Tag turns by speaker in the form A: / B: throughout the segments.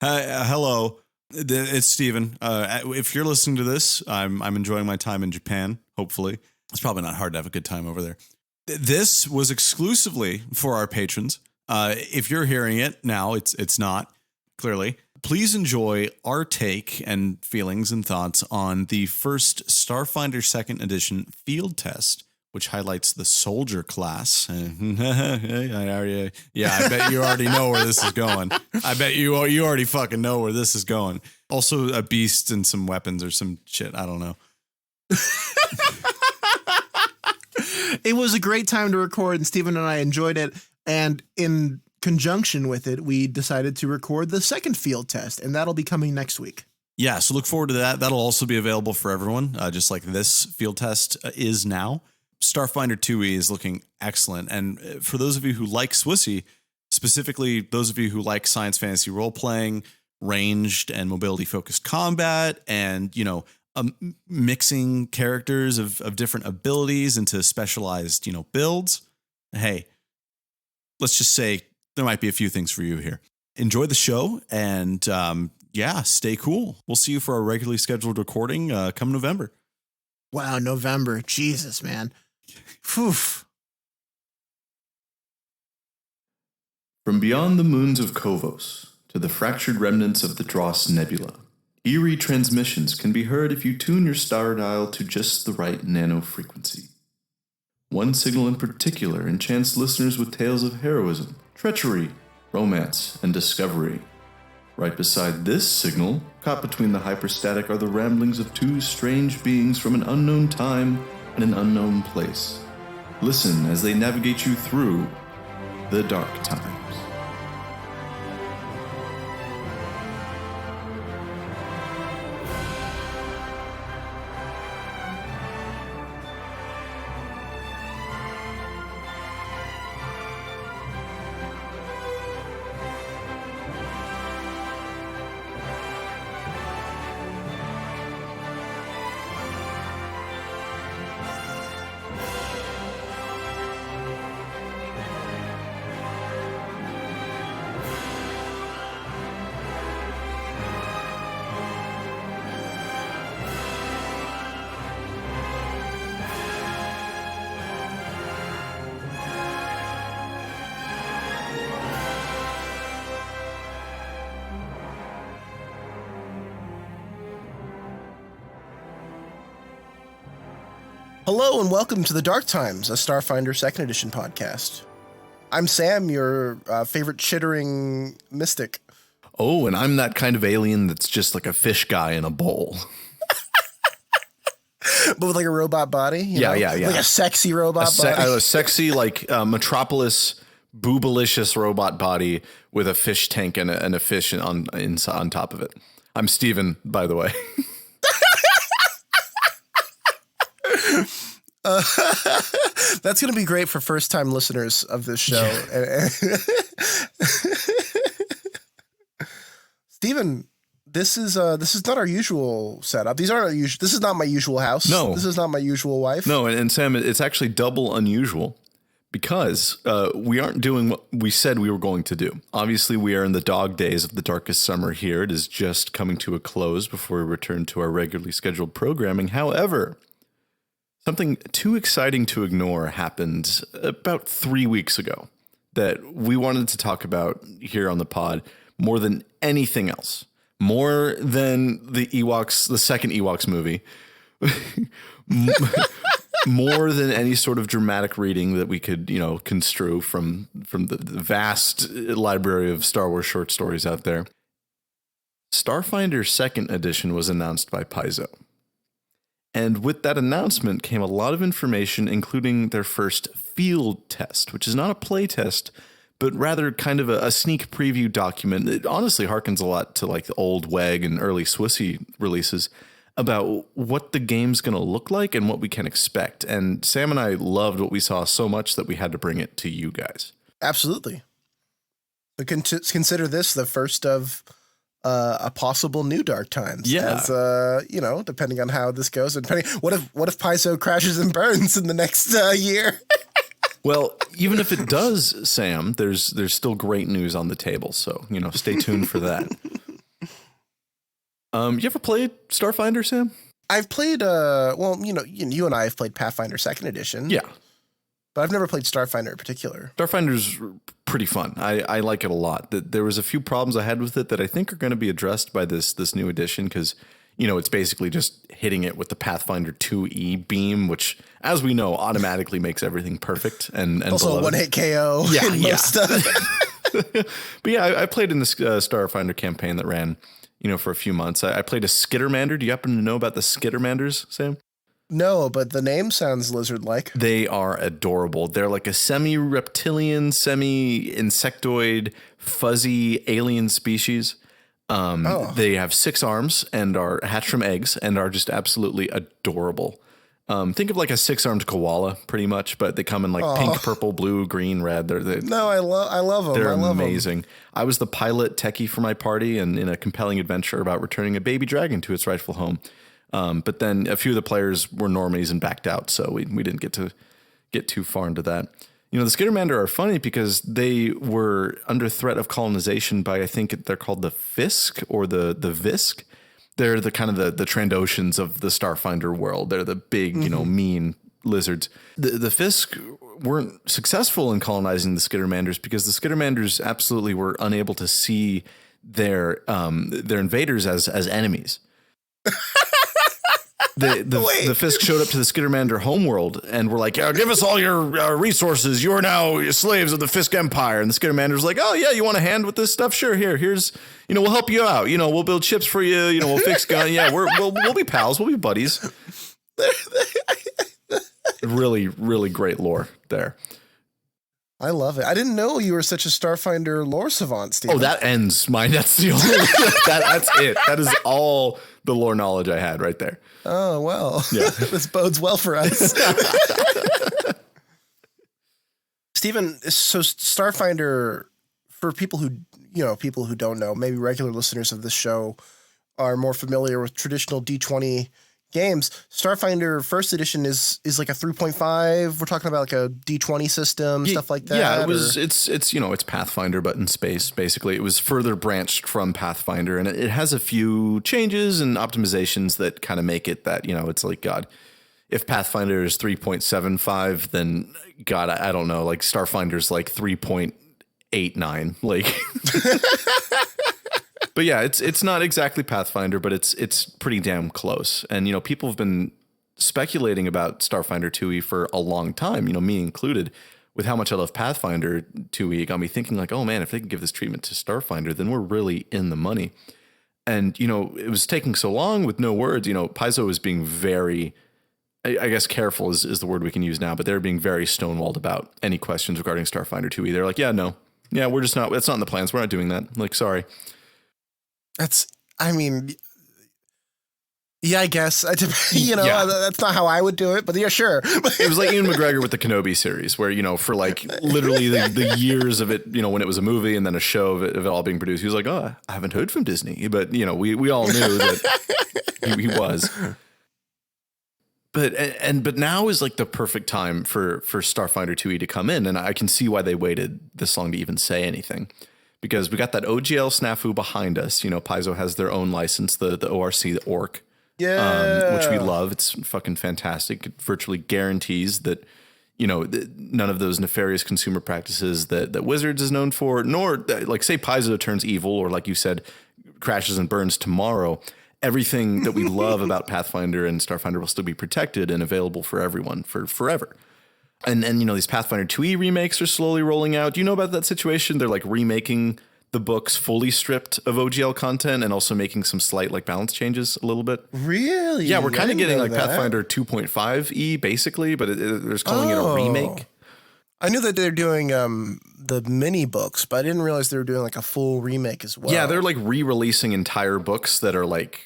A: Hello, it's Steven. If you're listening to this, I'm enjoying my time in Japan, hopefully. It's probably not hard to have a good time over there. This was exclusively for our patrons. If you're hearing it now, it's not, clearly. Please enjoy our take and feelings and thoughts on the first Starfinder 2nd Edition field test, which highlights the soldier class. I bet you already know where this is going. I bet you already fucking know where this is going. Also a beast and some weapons or some shit. I don't know.
B: It was a great time to record, and Steven and I enjoyed it. And in conjunction with it, we decided to record the second field test, and that'll be coming next week.
A: Yeah, so look forward to that. That'll also be available for everyone, just like this field test is now. Starfinder 2E is looking excellent. And for those of you who like Swissy, specifically those of you who like science fantasy role-playing, ranged and mobility-focused combat, and, mixing characters of different abilities into specialized, builds, hey, let's just say there might be a few things for you here. Enjoy the show, and stay cool. We'll see you for our regularly scheduled recording come November.
B: Wow, November. Jesus, man. Phew.
C: From beyond the moons of Kovos to the fractured remnants of the Dross Nebula, eerie transmissions can be heard if you tune your star dial to just the right nano frequency. One signal in particular enchants listeners with tales of heroism, treachery, romance, and discovery. Right beside this signal, caught between the hyperstatic, are the ramblings of two strange beings from an unknown time and an unknown place. Listen as they navigate you through the dark times.
B: Hello and welcome to The Dark Times, a Starfinder 2nd Edition podcast. I'm Sam, your favorite chittering mystic.
C: Oh, and I'm that kind of alien that's just like a fish guy in a bowl.
B: But with like a robot body?
C: Yeah.
B: Like a sexy robot body?
C: A sexy, like Metropolis, boobalicious robot body with a fish tank and a fish on top of it. I'm Steven, by the way.
B: That's going to be great for first-time listeners of this show. Yeah. Steven, this is not our usual setup. These aren't our usual. This is not my usual house.
C: No,
B: this is not my usual wife.
C: No, and Sam, it's actually double unusual because we aren't doing what we said we were going to do. Obviously, we are in the dog days of the darkest summer here. It is just coming to a close before we return to our regularly scheduled programming. However, something too exciting to ignore happened about 3 weeks ago that we wanted to talk about here on the pod more than anything else. More than the Ewoks, the second Ewoks movie. More than any sort of dramatic reading that we could, construe from the vast library of Star Wars short stories out there. Starfinder 2nd Edition was announced by Paizo. And with that announcement came a lot of information, including their first field test, which is not a play test, but rather kind of a sneak preview document. It honestly harkens a lot to like the old WEG and early Swissy releases about what the game's going to look like and what we can expect. And Sam and I loved what we saw so much that we had to bring it to you guys.
B: Absolutely. But consider this the first of a possible new Dark Times.
C: Yeah.
B: As, depending on how this goes. And what if Paizo crashes and burns in the next year?
C: Well, even if it does, Sam, there's still great news on the table. So, stay tuned for that. You ever played Starfinder, Sam?
D: I've played, you and I have played Pathfinder 2nd Edition.
C: Yeah.
D: But I've never played Starfinder in particular.
C: Starfinder's pretty fun. I like it a lot. There was a few problems I had with it that I think are going to be addressed by this new edition because, it's basically just hitting it with the Pathfinder 2E beam, which, as we know, automatically makes everything perfect. And
D: also
C: below.
D: a one-hit KO.
C: Yeah,
D: in most stuff.
C: But yeah, I played in this Starfinder campaign that ran, for a few months. I played a Skittermander. Do you happen to know about the Skittermanders, Sam?
D: No, but the name sounds lizard-like.
C: They are adorable. They're like a semi-reptilian, semi-insectoid, fuzzy alien species. They have 6 arms and are hatched from eggs and are just absolutely adorable. Think of like a 6-armed koala, pretty much, but they come in like pink, purple, blue, green, red.
D: I love them.
C: They're
D: I love
C: amazing. I was the pilot techie for my party and in a compelling adventure about returning a baby dragon to its rightful home. But then a few of the players were normies and backed out, so we didn't get too far into that. The Skittermander are funny because they were under threat of colonization by, I think they're called the Fisk or the Visk. They're the kind of the Trandoshans of the Starfinder world. They're the big, mean lizards. The Fisk weren't successful in colonizing the Skittermanders because the Skittermanders absolutely were unable to see their invaders as enemies. The Fisk showed up to the Skittermander homeworld and were like, give us all your resources. You are now slaves of the Fisk Empire. And the Skittermander's like, oh, yeah, you want a hand with this stuff? Sure, here's, we'll help you out. We'll build ships for you. We'll fix guns. Yeah, we'll be pals. We'll be buddies. Really, really great lore there.
D: I love it. I didn't know you were such a Starfinder lore savant, Steve.
C: Oh, that ends mine. That's the only, that's it. That is all the lore knowledge I had right there.
D: Oh, well,
C: yeah.
D: This bodes well for us. Stephen, so Starfinder, for people who don't know, maybe regular listeners of this show are more familiar with traditional D20 games. Starfinder 1st edition is like a 3.5. We're talking about like a D20 system, stuff like that.
C: Yeah, it's Pathfinder, but in space, basically. It was further branched from Pathfinder, and it has a few changes and optimizations that kind of make it that, it's like, God, if Pathfinder is 3.75, then God, I don't know, like Starfinder's like 3.89. Like But yeah, it's not exactly Pathfinder, but it's pretty damn close. And, people have been speculating about Starfinder 2e for a long time, me included, with how much I love Pathfinder 2e. It got me thinking like, oh man, if they can give this treatment to Starfinder, then we're really in the money. And, it was taking so long with no words. Paizo was being very, I guess careful is the word we can use now, but they're being very stonewalled about any questions regarding Starfinder 2e. They're like, yeah, no. Yeah, that's not in the plans. We're not doing that. Like, sorry.
D: Yeah, I guess. That's not how I would do it, but yeah, sure.
C: It was like Ian McGregor with the Kenobi series, where, for like literally the years of it, when it was a movie and then a show of it all being produced, he was like, oh, I haven't heard from Disney. But, we all knew that he was. But now is like the perfect time for Starfinder 2e to come in. And I can see why they waited this long to even say anything. Because we got that OGL snafu behind us. Paizo has their own license, the ORC, the ORC.
D: Yeah.
C: Which we love. It's fucking fantastic. It virtually guarantees that, none of those nefarious consumer practices that Wizards is known for, nor like say Paizo turns evil or like you said, crashes and burns tomorrow. Everything that we love about Pathfinder and Starfinder will still be protected and available for everyone for forever. And these Pathfinder 2e remakes are slowly rolling out. Do you know about that situation? They're like remaking the books fully stripped of OGL content and also making some slight like balance changes a little bit.
D: Really?
C: Yeah, we're kind of getting like Pathfinder 2.5e basically, but they're just calling it a remake.
D: I knew that they're doing the mini books, but I didn't realize they were doing like a full remake as well.
C: Yeah, they're like re-releasing entire books that are like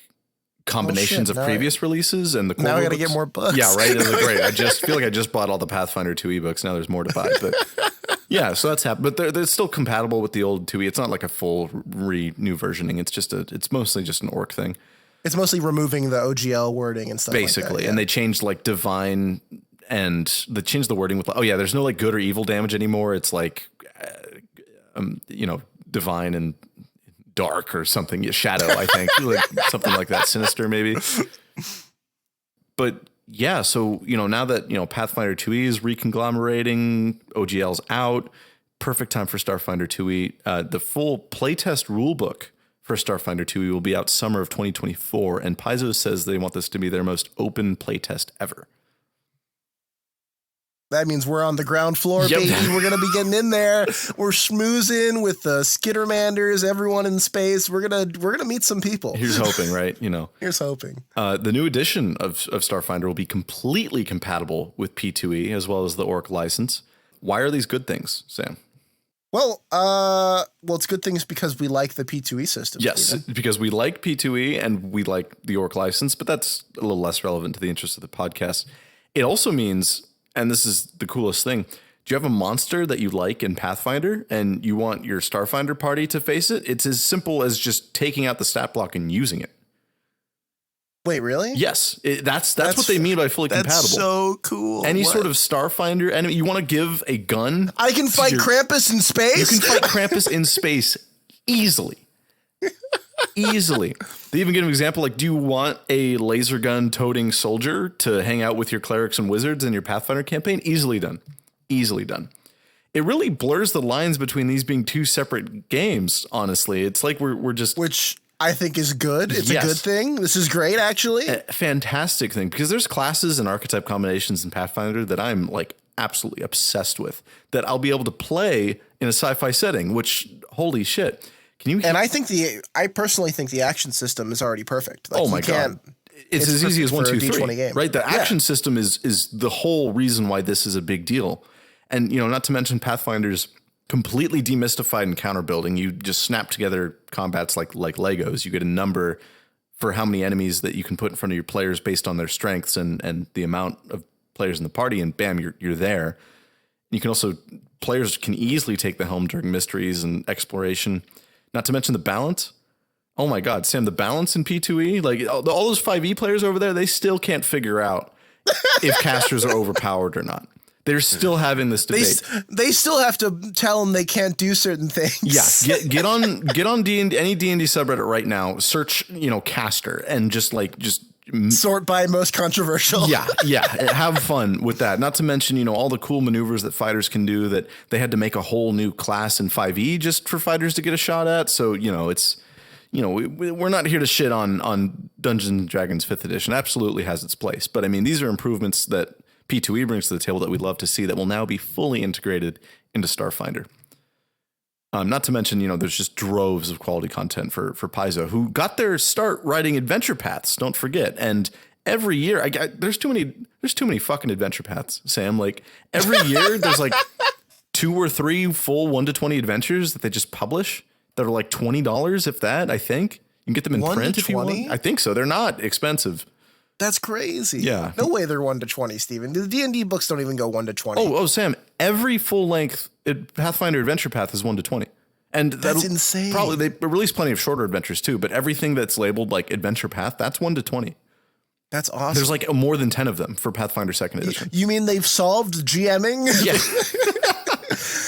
C: combinations of previous releases, and the
D: now I got to get more books.
C: Yeah, right. It's like, great. I just feel like I just bought all the Pathfinder 2e books. Now there's more to buy, but yeah, so that's happened. But they're still compatible with the old 2e. It's not like a full new versioning. It's mostly just an orc thing.
D: It's mostly removing the OGL wording and stuff.
C: Basically,
D: like that, yeah.
C: And they changed like divine, and they changed the wording with there's no like good or evil damage anymore. It's like divine and dark or something. Yeah, shadow, I think, like something like that, sinister maybe. But yeah, so now that Pathfinder 2e is reconglomerating, OGL's out, perfect time for Starfinder 2e. The full playtest rulebook for Starfinder 2e will be out summer of 2024, and Paizo says they want this to be their most open playtest ever.
D: That means we're on the ground floor,
C: Yep.
D: baby. We're gonna be getting in there. We're schmoozing with the Skittermanders, everyone in space. We're gonna meet some people.
C: Here's hoping, right?
D: Here's hoping.
C: The new edition of Starfinder will be completely compatible with P2E as well as the Orc license. Why are these good things, Sam?
D: Well, it's good things because we like the P2E system.
C: Yes,
D: Steven.
C: because we like P2E and we like the Orc license, but that's a little less relevant to the interest of the podcast. It also means, and this is the coolest thing, do you have a monster that you like in Pathfinder and you want your Starfinder party to face it? It's as simple as just taking out the stat block and using it.
D: Wait, really?
C: Yes, that's what they mean by fully compatible.
B: That's so cool.
C: Any sort of Starfinder enemy, you want to give a gun.
D: I can fight Krampus in space.
C: You can fight Krampus in space easily. Easily. They even give an example like, do you want a laser gun toting soldier to hang out with your clerics and wizards in your Pathfinder campaign? Easily done. Easily done. It really blurs the lines between these being two separate games, honestly. It's like we're just...
D: Which I think is good. It's
C: Yes.
D: a good thing. This is great, actually.
C: A fantastic thing, because there's classes and archetype combinations in Pathfinder that I'm like absolutely obsessed with, that I'll be able to play in a sci-fi setting, which, holy shit. Can you...
D: And I personally think the action system is already perfect. Like,
C: oh my God. It's as easy as
D: perfect
C: 1,
D: for a
C: 2, 3,
D: D20 game.
C: right? The action system is the whole reason why this is a big deal. And, not to mention Pathfinder's completely demystified encounter building. You just snap together combats like Legos. You get a number for how many enemies that you can put in front of your players based on their strengths and the amount of players in the party, and bam, you're there. You can also, players can easily take the helm during mysteries and exploration. Not to mention the balance. Oh my God, Sam, the balance in P2E, like all those 5e players over there, they still can't figure out if casters are overpowered or not. They're still having this debate.
D: They still have to tell them they can't do certain things.
C: Yeah, get on D&D, any D&D subreddit right now. Search caster and just
D: Sort by most controversial.
C: Yeah, have fun with that. Not to mention all the cool maneuvers that fighters can do. That they had to make a whole new class in 5e just for fighters to get a shot at. So it's we're not here to shit on Dungeons and Dragons 5th edition. Absolutely has its place, but I mean these are improvements that P2E brings to the table that we'd love to see that will now be fully integrated into Starfinder. Not to mention, there's just droves of quality content for Paizo, who got their start writing adventure paths. Don't forget, and every year, there's too many fucking adventure paths, Sam. Like every year, there's like 2 or 3 full 1 to 20 adventures that they just publish that are like $20, if that. I think you can get them in
D: 1
C: print
D: to
C: if you want.
D: 20?
C: I think so. They're not expensive.
D: That's crazy.
C: Yeah.
D: No way they're 1 to 20, Steven. The D&D books don't even go 1 to 20.
C: Oh, Sam, every full length Pathfinder adventure path is 1 to 20. And
D: That's insane.
C: Probably they release plenty of shorter adventures too, but everything that's labeled like adventure path, that's 1 to 20.
D: That's awesome.
C: There's like more than 10 of them for Pathfinder 2nd edition.
D: You mean they've solved GMing?
C: Yeah.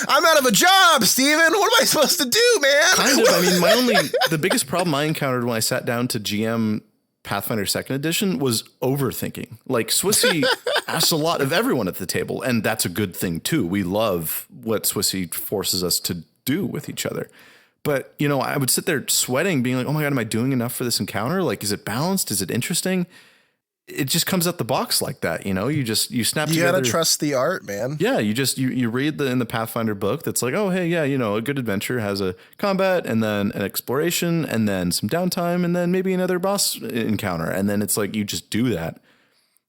D: I'm out of a job, Steven. What am I supposed to do, man?
C: Kind of. I mean, the biggest problem I encountered when I sat down to GM Pathfinder 2nd edition was overthinking. Like Swissy asks a lot of everyone at the table, and that's a good thing too. We love what Swissy forces us to do with each other. But, I would sit there sweating, being like, oh my God, am I doing enough for this encounter? Like, is it balanced? Is it interesting? It just comes out the box like that. You snap together.
D: You gotta trust the art, man.
C: Yeah, you read in the Pathfinder book that's like, oh, hey, yeah, a good adventure has a combat and then an exploration and then some downtime and then maybe another boss encounter. And then it's like, you just do that,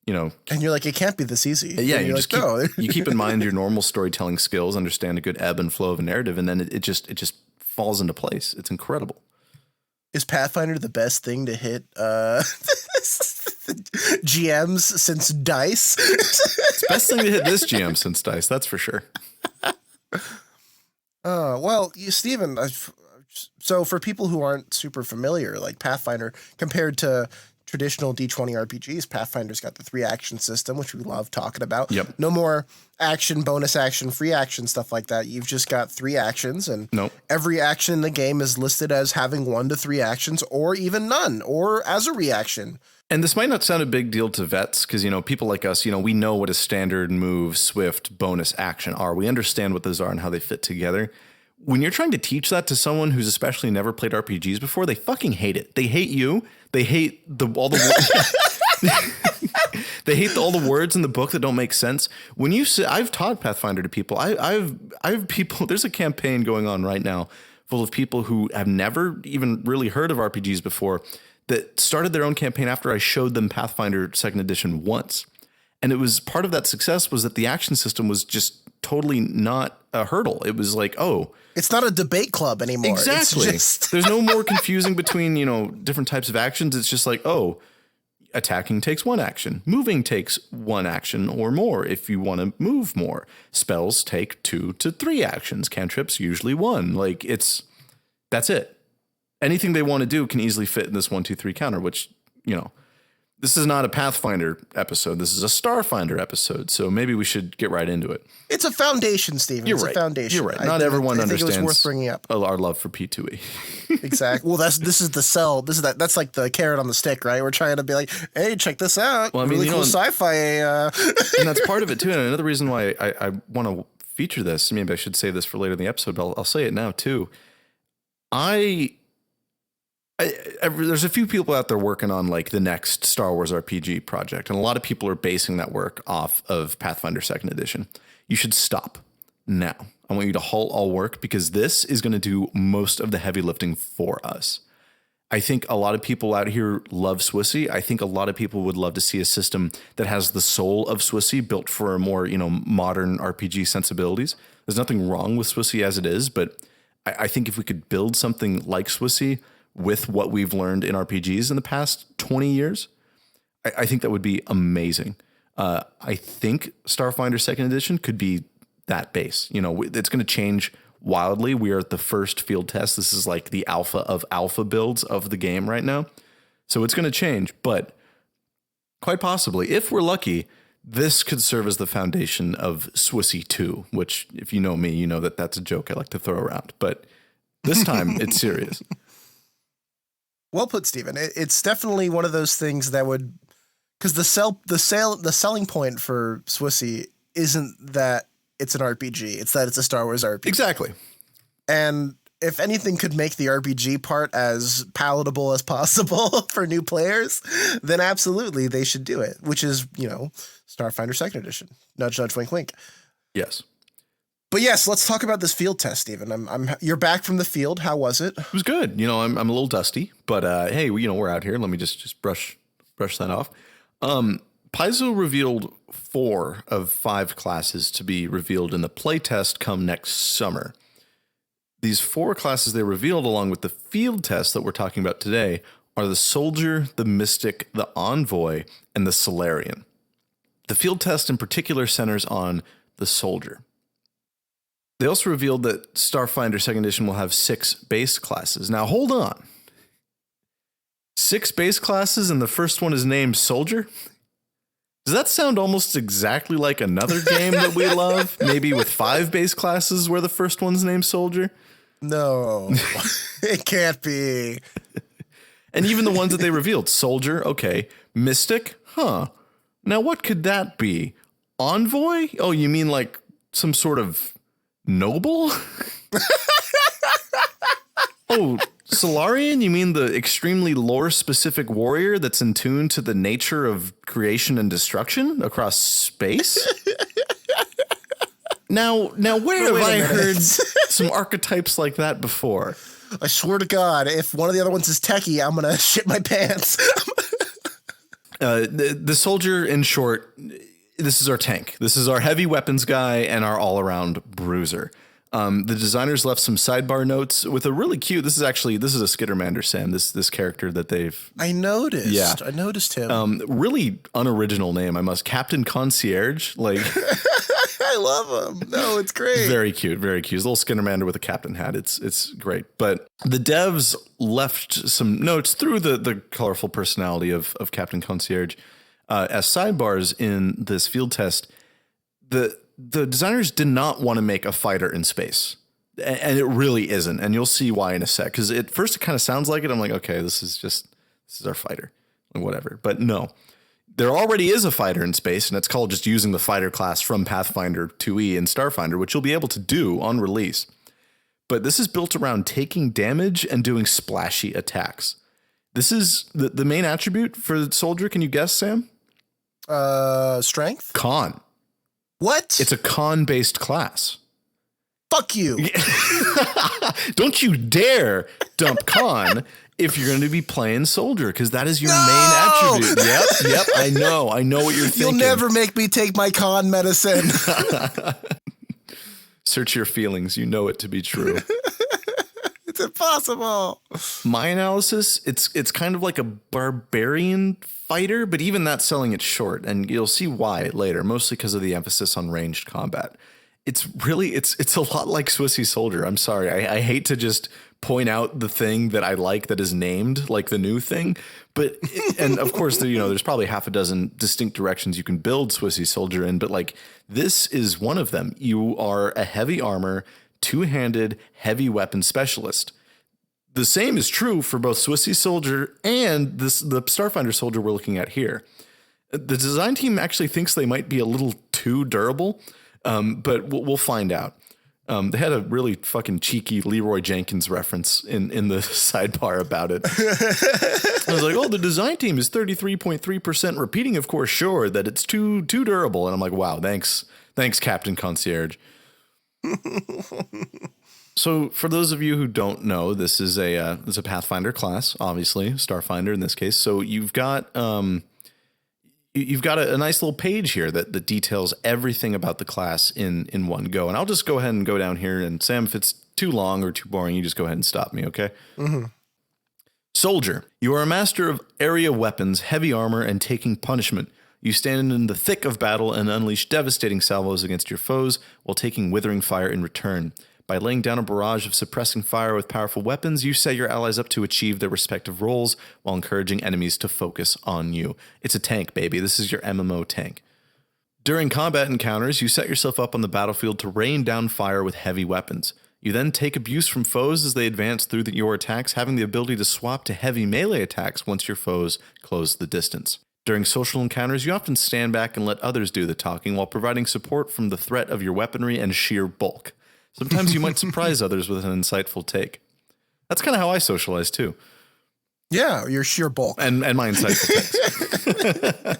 D: And you're like, it can't be this easy.
C: Yeah,
D: and
C: you
D: you're
C: just
D: like, no.
C: you keep in mind your normal storytelling skills, understand a good ebb and flow of a narrative, and then it just falls into place. It's incredible.
D: Is Pathfinder the best thing to hit GMs since Dice?
C: It's best thing to hit this GM since Dice, that's for sure.
D: Well, Steven, so for people who aren't super familiar, like Pathfinder compared to traditional D20 RPGs, Pathfinder's got the 3 action system, which we love talking about.
C: Yep.
D: No more action, bonus action, free action, stuff like that. You've just got 3 actions, and every action in the game is listed as having 1 to 3 actions, or even none, or as a reaction.
C: And this might not sound a big deal to vets because, people like us, we know what a standard move, swift, bonus action are. We understand what those are and how they fit together. When you're trying to teach that to someone who's especially never played RPGs before, they fucking hate it. They hate you. They hate all the they hate all the words in the book that don't make sense. When you say, I've taught Pathfinder to people. I've people. There's a campaign going on right now full of people who have never even really heard of RPGs before that started their own campaign after I showed them Pathfinder 2nd edition once. And it was part of that success was that the action system was just totally not a hurdle. It was like, oh,
D: it's not a debate club anymore.
C: Exactly. There's no more confusing between, different types of actions. It's just like, oh, attacking takes 1 action. Moving takes 1 action or more if you want to move more. Spells take 2 to 3 actions. Cantrips usually 1. Like that's it. Anything they want to do can easily fit in this 1, 2, 3 counter, which, this is not a Pathfinder episode. This is a Starfinder episode. So maybe we should get right into it.
D: It's a foundation, Stephen.
C: It's
D: a foundation.
C: You're right. Not everyone understands.
D: It was worth bringing up.
C: Our love for P2E.
D: Exactly. Well, this is the sell. That's like the carrot on the stick, right? We're trying to be like, hey, check this out.
C: Well, I mean,
D: really cool sci-fi.
C: And that's part of it too. And another reason why I want to feature this, maybe I should say this for later in the episode, but I'll say it now too. There's a few people out there working on like the next Star Wars RPG project, and a lot of people are basing that work off of Pathfinder 2nd edition. You should stop now. I want you to halt all work because this is going to do most of the heavy lifting for us. I think a lot of people out here love Swissy. I think a lot of people would love to see a system that has the soul of Swissy built for a more, modern RPG sensibilities. There's nothing wrong with Swissy as it is, but I think if we could build something like Swissy with what we've learned in RPGs in the past 20 years, I think that would be amazing. I think Starfinder 2nd edition could be that base. It's going to change wildly. We are at the first field test. This is like the alpha of alpha builds of the game right now. So it's going to change, but quite possibly, if we're lucky, this could serve as the foundation of Swissy 2, which if you know me, you know that that's a joke I like to throw around, but this time it's serious.
D: Well put, Stephen. It's definitely one of those things that would, because the selling point for Swissy isn't that it's an RPG. It's that it's a Star Wars RPG.
C: Exactly. And
D: if anything could make the RPG part as palatable as possible for new players, then absolutely they should do it, which is, Starfinder 2nd edition. Nudge, nudge, wink, wink.
C: Yes.
D: But yes, let's talk about this field test, Stephen. You're back from the field. How was it?
C: It was good. I'm a little dusty, but hey, we're out here. Let me just brush that off. Paizo revealed 4 of 5 classes to be revealed in the playtest come next summer. These 4 classes they revealed, along with the field test that we're talking about today, are the Soldier, the Mystic, the Envoy, and the Solarian. The field test in particular centers on the Soldier. They also revealed that Starfinder 2nd edition will have 6 base classes. Now, hold on. 6 base classes and the first one is named Soldier? Does that sound almost exactly like another game that we love? Maybe with 5 base classes where the first one's named Soldier?
D: No, it can't be.
C: And even the ones that they revealed, Soldier, okay. Mystic, huh. Now what could that be? Envoy? Oh, you mean like some sort of noble? Oh, Solarian? You mean the extremely lore-specific warrior that's in tune to the nature of creation and destruction across space? Now, where have I heard some archetypes like that before?
D: I swear to God, if one of the other ones is techie, I'm going to shit my pants.
C: The Soldier, in short, this is our tank. This is our heavy weapons guy and our all-around bruiser. The designers left some sidebar notes with a really cute. This is a Skittermander, Sam. This character that they've.
D: I noticed.
C: Yeah,
D: I noticed him.
C: Really unoriginal name. Captain Concierge. Like
D: I love him. No, it's great.
C: Very cute, very cute. His little Skinnermander with a captain hat. It's great. But the devs left some notes through the colorful personality of Captain Concierge as sidebars in this field test. The designers did not want to make a fighter in space. And it really isn't. And you'll see why in a sec. Because at first it kind of sounds like it. I'm like, okay, this is our fighter. Or whatever. But no. There already is a fighter in space, and it's called just using the fighter class from Pathfinder 2e and Starfinder, which you'll be able to do on release. But this is built around taking damage and doing splashy attacks. This is the main attribute for the soldier. Can you guess, Sam?
D: Strength?
C: Con.
D: What?
C: It's a con-based class.
D: Fuck you.
C: Don't you dare dump con if you're going to be playing soldier, because that is your main attribute. Yep. I know what you're thinking.
D: You'll never make me take my con medicine.
C: Search your feelings. You know it to be true.
D: It's impossible.
C: My analysis, it's kind of like a barbarian fighter, but even that's selling it short, and you'll see why later, mostly because of the emphasis on ranged combat. It's a lot like Swissy Soldier. I'm sorry. I hate to just point out the thing that I like that is named like the new thing, but and of course there's probably half a dozen distinct directions you can build Swissy Soldier in, but like this is one of them. You are a heavy armor, two-handed heavy weapon specialist. The same is true for both Swissy Soldier and the Starfinder Soldier we're looking at here. The design team actually thinks they might be a little too durable. But we'll find out. They had a really fucking cheeky Leroy Jenkins reference in the sidebar about it. I was like, oh, the design team is 33.3% repeating, of course, sure, that it's too durable. And I'm like, wow, thanks, Captain Concierge. So for those of you who don't know, this is it's a Pathfinder class, obviously, Starfinder in this case. So you've got a nice little page here that details everything about the class in one go. And I'll just go ahead and go down here. And Sam, if it's too long or too boring, you just go ahead and stop me, okay? Mm-hmm. Soldier, you are a master of area weapons, heavy armor, and taking punishment. You stand in the thick of battle and unleash devastating salvos against your foes while taking withering fire in return. By laying down a barrage of suppressing fire with powerful weapons, you set your allies up to achieve their respective roles while encouraging enemies to focus on you. It's a tank, baby. This is your MMO tank. During combat encounters, you set yourself up on the battlefield to rain down fire with heavy weapons. You then take abuse from foes as they advance through your attacks, having the ability to swap to heavy melee attacks once your foes close the distance. During social encounters, you often stand back and let others do the talking while providing support from the threat of your weaponry and sheer bulk. Sometimes you might surprise others with an insightful take. That's kind of how I socialize too.
D: Yeah, your sheer bulk.
C: And my insightful takes.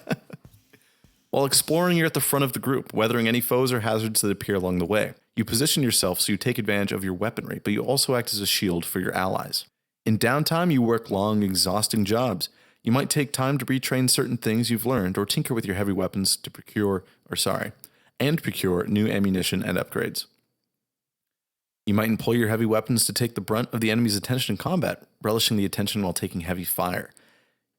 C: While exploring, you're at the front of the group, weathering any foes or hazards that appear along the way. You position yourself so you take advantage of your weaponry, but you also act as a shield for your allies. In downtime, you work long, exhausting jobs. You might take time to retrain certain things you've learned or tinker with your heavy weapons to procure new ammunition and upgrades. You might employ your heavy weapons to take the brunt of the enemy's attention in combat, relishing the attention while taking heavy fire.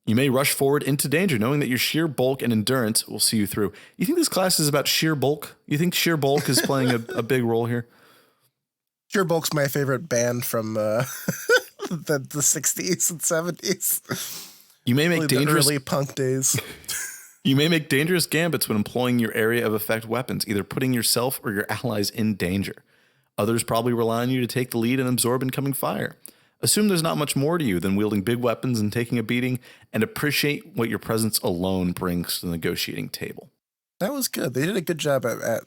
C: You may rush forward into danger, knowing that your sheer bulk and endurance will see you through. You think this class is about sheer bulk? You think sheer bulk is playing a big role here?
D: Sheer bulk's my favorite band from the 60s and 70s.
C: You may make dangerous
D: early punk days.
C: You may make dangerous gambits when employing your area of effect weapons, either putting yourself or your allies in danger. Others probably rely on you to take the lead and absorb incoming fire. Assume there's not much more to you than wielding big weapons and taking a beating, and appreciate what your presence alone brings to the negotiating table.
D: That was good. They did a good job at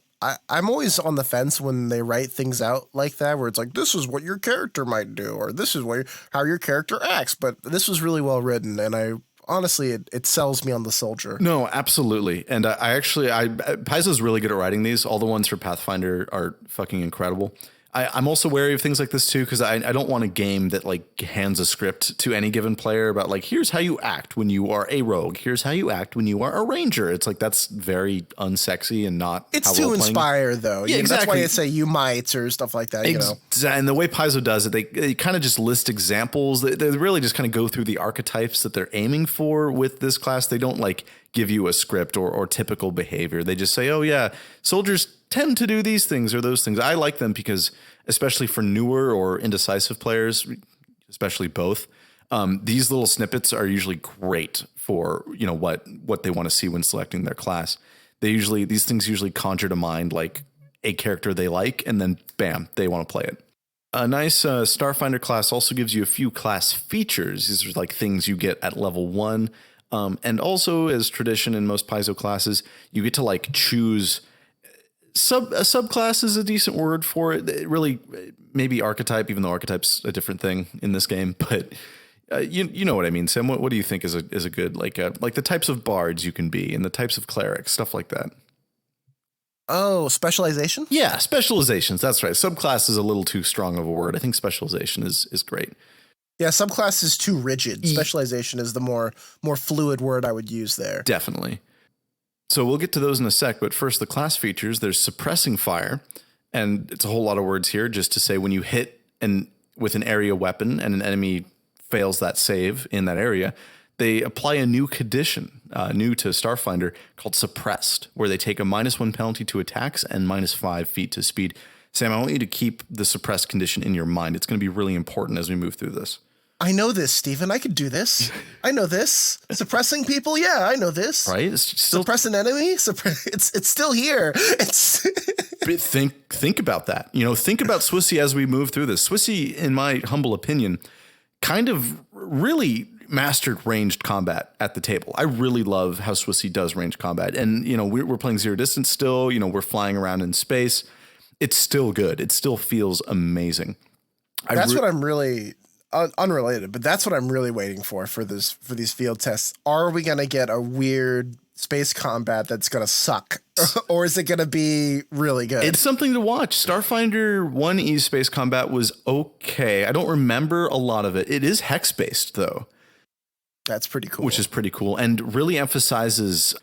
D: I'm always on the fence when they write things out like that, where it's like, this is what your character might do, or this is how your character acts. But this was really well written, and honestly, it sells me on the soldier.
C: No, absolutely. And Paizo's really good at writing these. All the ones for Pathfinder are fucking incredible. I'm also wary of things like this too, because I don't want a game that like hands a script to any given player about like, here's how you act when you are a rogue. Here's how you act when you are a ranger. It's like, that's very unsexy and not.
D: It's how to inspire though.
C: Yeah, exactly.
D: That's why I say you might or stuff like that.
C: And the way Paizo does it, they kind of just list examples. They really just kind of go through the archetypes that they're aiming for with this class. They don't like give you a script or typical behavior. They just say, oh yeah, soldiers tend to do these things or those things. I like them because, especially for newer or indecisive players, especially both, these little snippets are usually great for, you know, what they want to see when selecting their class. These things usually conjure to mind like a character they like, and then bam, they want to play it. A nice Starfinder class also gives you a few class features. These are like things you get at level 1. And also, as tradition in most Paizo classes, you get to like choose a subclass is a decent word for it. It really, maybe archetype, even though archetype's a different thing in this game, but you know what I mean, Sam. What do you think is a good like the types of bards you can be and the types of clerics, stuff like that?
D: Oh, specialization?
C: Yeah, specializations. That's right. Subclass is a little too strong of a word. I think specialization is great.
D: Yeah, subclass is too rigid. Specialization is the more fluid word I would use there.
C: Definitely. So we'll get to those in a sec, but first the class features. There's suppressing fire, and it's a whole lot of words here just to say when you hit with an area weapon and an enemy fails that save in that area, they apply a new condition, new to Starfinder, called suppressed, where they take a -1 penalty to attacks and -5 feet to speed. Sam, I want you to keep the suppressed condition in your mind. It's going to be really important as we move through this.
D: I know this, Stephen. I could do this. I know this. Suppressing people? Yeah, I know this.
C: Right? It's still
D: suppress an enemy? It's still here. It's
C: But think about that. You know, think about Swissy as we move through this. Swissy, in my humble opinion, kind of really mastered ranged combat at the table. I really love how Swissy does ranged combat. And, you know, we're playing zero distance still. You know, we're flying around in space. It's still good. It still feels amazing.
D: That's what I'm really unrelated, but that's what I'm really waiting for these field tests. Are we going to get a weird space combat that's going to suck, or is it going to be really good?
C: It's something to watch. Starfinder 1E space combat was okay. I don't remember a lot of it. It is hex based though.
D: That's pretty cool.
C: Which is pretty cool and really emphasizes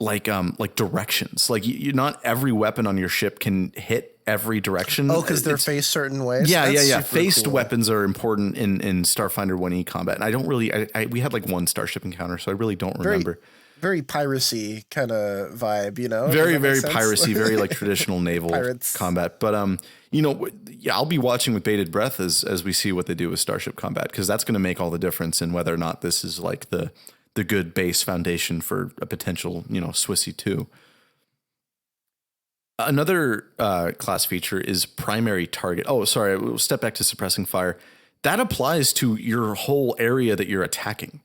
C: like directions. Like you not every weapon on your ship can hit every direction.
D: Oh, because they're faced certain ways?
C: Yeah, yeah. Faced weapons are important in Starfinder 1E combat. And I don't really, we had like one starship encounter, so I really don't remember.
D: Very piracy kind of vibe, you know?
C: Very, very piracy, very like traditional naval combat. But, you know, yeah, I'll be watching with bated breath as we see what they do with starship combat, because that's going to make all the difference in whether or not this is like the good base foundation for a potential, you know, Swissy 2. Another class feature is primary target. Oh, sorry, we'll step back to suppressing fire. That applies to your whole area that you're attacking.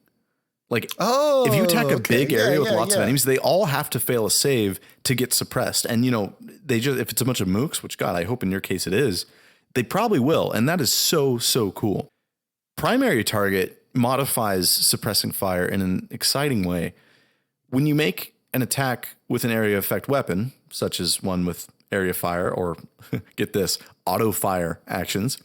C: Like, if you attack a big area with lots of enemies, they all have to fail a save to get suppressed. And, you know, if it's a bunch of mooks, which, God, I hope in your case it is, they probably will. And that is so, so cool. Primary target modifies suppressing fire in an exciting way. When you make an attack with an area effect weapon, such as one with area fire or, get this, auto fire actions.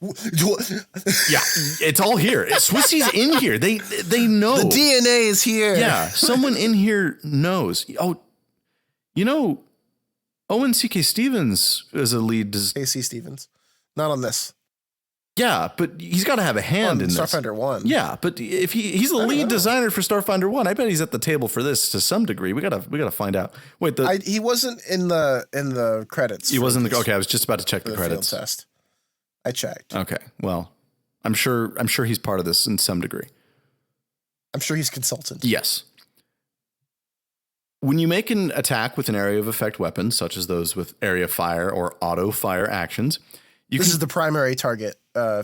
C: Yeah, it's all here. Swissy's in here. They know.
D: The DNA is here.
C: Yeah, someone in here knows. Oh, you know, Owen C.K. Stevens is a lead.
D: AC Stevens. Not on this.
C: Yeah, but he's got to have a hand in this.
D: Starfinder 1.
C: Yeah, but if he's the lead designer for Starfinder 1, I bet he's at the table for this to some degree. We gotta find out. Wait,
D: he wasn't in the credits.
C: He wasn't okay. I was just about to check the credits.
D: Field test. I checked.
C: Okay, well, I'm sure he's part of this in some degree.
D: I'm sure he's consultant.
C: Yes. When you make an attack with an area of effect weapon, such as those with area fire or auto fire actions,
D: this is the primary target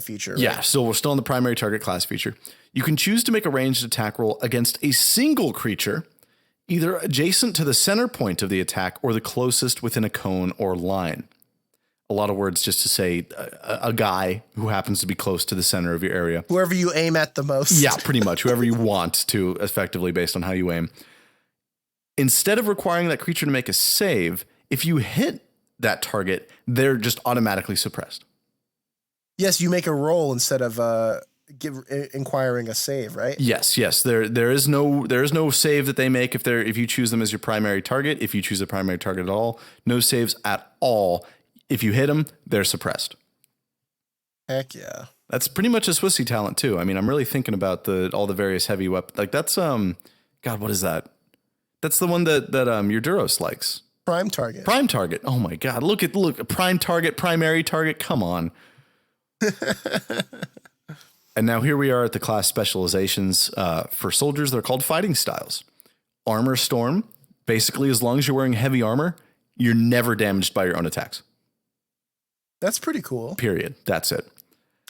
D: feature. Right?
C: Yeah, so we're still in the primary target class feature. You can choose to make a ranged attack roll against a single creature, either adjacent to the center point of the attack or the closest within a cone or line. A lot of words just to say a guy who happens to be close to the center of your area.
D: Whoever you aim at the most.
C: Yeah, pretty much. Whoever you want to, effectively based on how you aim. Instead of requiring that creature to make a save, if you hit that target, they're just automatically suppressed.
D: Yes, you make a roll instead of inquiring a save, right?
C: Yes. There is no save that they make if you choose them as your primary target. If you choose a primary target at all, no saves at all. If you hit them, they're suppressed.
D: Heck yeah.
C: That's pretty much a Swissy talent too. I mean, I'm really thinking about all the various heavy weapons. Like that's God, what is that? That's the one that your Duros likes.
D: Prime target.
C: Prime target. Oh my God. Look, prime target, primary target. Come on. And now here we are at the class specializations for soldiers. They're called fighting styles. Armor Storm. Basically, as long as you're wearing heavy armor, you're never damaged by your own attacks.
D: That's pretty cool.
C: Period. That's it.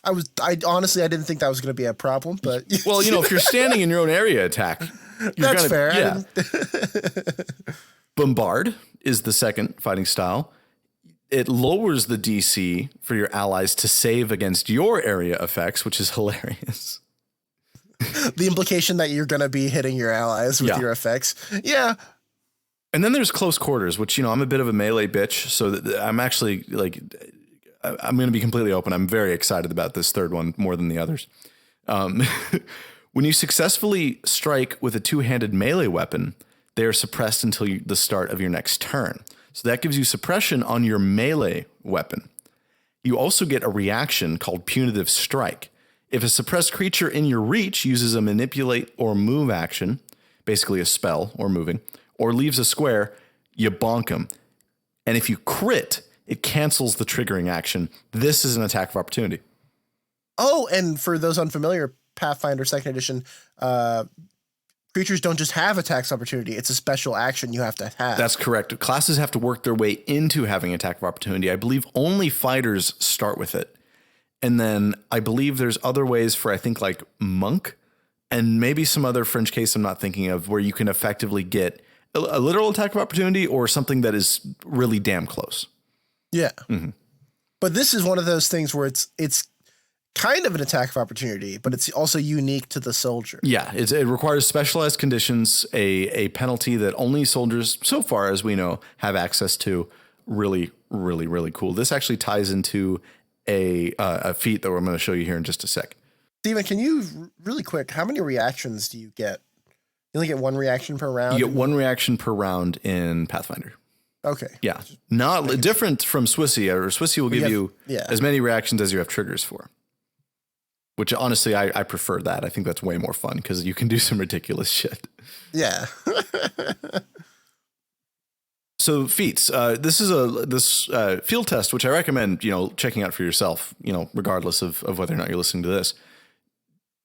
D: I honestly didn't think that was going to be a problem, but
C: Well, if you're standing in your own area attack,
D: that's fair.
C: Yeah. Bombard is the second fighting style. It lowers the DC for your allies to save against your area effects, which is hilarious.
D: The implication that you're going to be hitting your allies with your effects. Yeah.
C: And then there's close quarters, which, I'm a bit of a melee bitch. So I'm actually I'm going to be completely open. I'm very excited about this third one more than the others. When you successfully strike with a two-handed melee weapon, they are suppressed until the start of your next turn. So that gives you suppression on your melee weapon. You also get a reaction called Punitive Strike. If a suppressed creature in your reach uses a manipulate or move action, basically a spell or moving, or leaves a square, you bonk them. And if you crit, it cancels the triggering action. This is an attack of opportunity.
D: Oh, and for those unfamiliar, Pathfinder 2nd Edition, creatures don't just have attacks opportunity. It's a special action you have to have.
C: That's correct. Classes have to work their way into having attack of opportunity. I believe only fighters start with it. And then I believe there's other ways for, I think, like Monk and maybe some other fringe case I'm not thinking of, where you can effectively get a literal attack of opportunity or something that is really damn close.
D: Yeah. Mm-hmm. But this is one of those things where it's kind of an attack of opportunity, but it's also unique to the soldier.
C: Yeah, it requires specialized conditions, a penalty that only soldiers, so far as we know, have access to. Really, really, really cool. This actually ties into a feat that I'm going to show you here in just a sec.
D: Steven, can you, really quick, how many reactions do you get? You only get one reaction per round?
C: You get one reaction per round in Pathfinder.
D: Okay.
C: Yeah. Not different from Swissy. Or Swissy will give you as many reactions as you have triggers for. Which honestly, I prefer that. I think that's way more fun because you can do some ridiculous shit.
D: Yeah.
C: So feats. This is this field test, which I recommend checking out for yourself. Regardless of whether or not you're listening to this.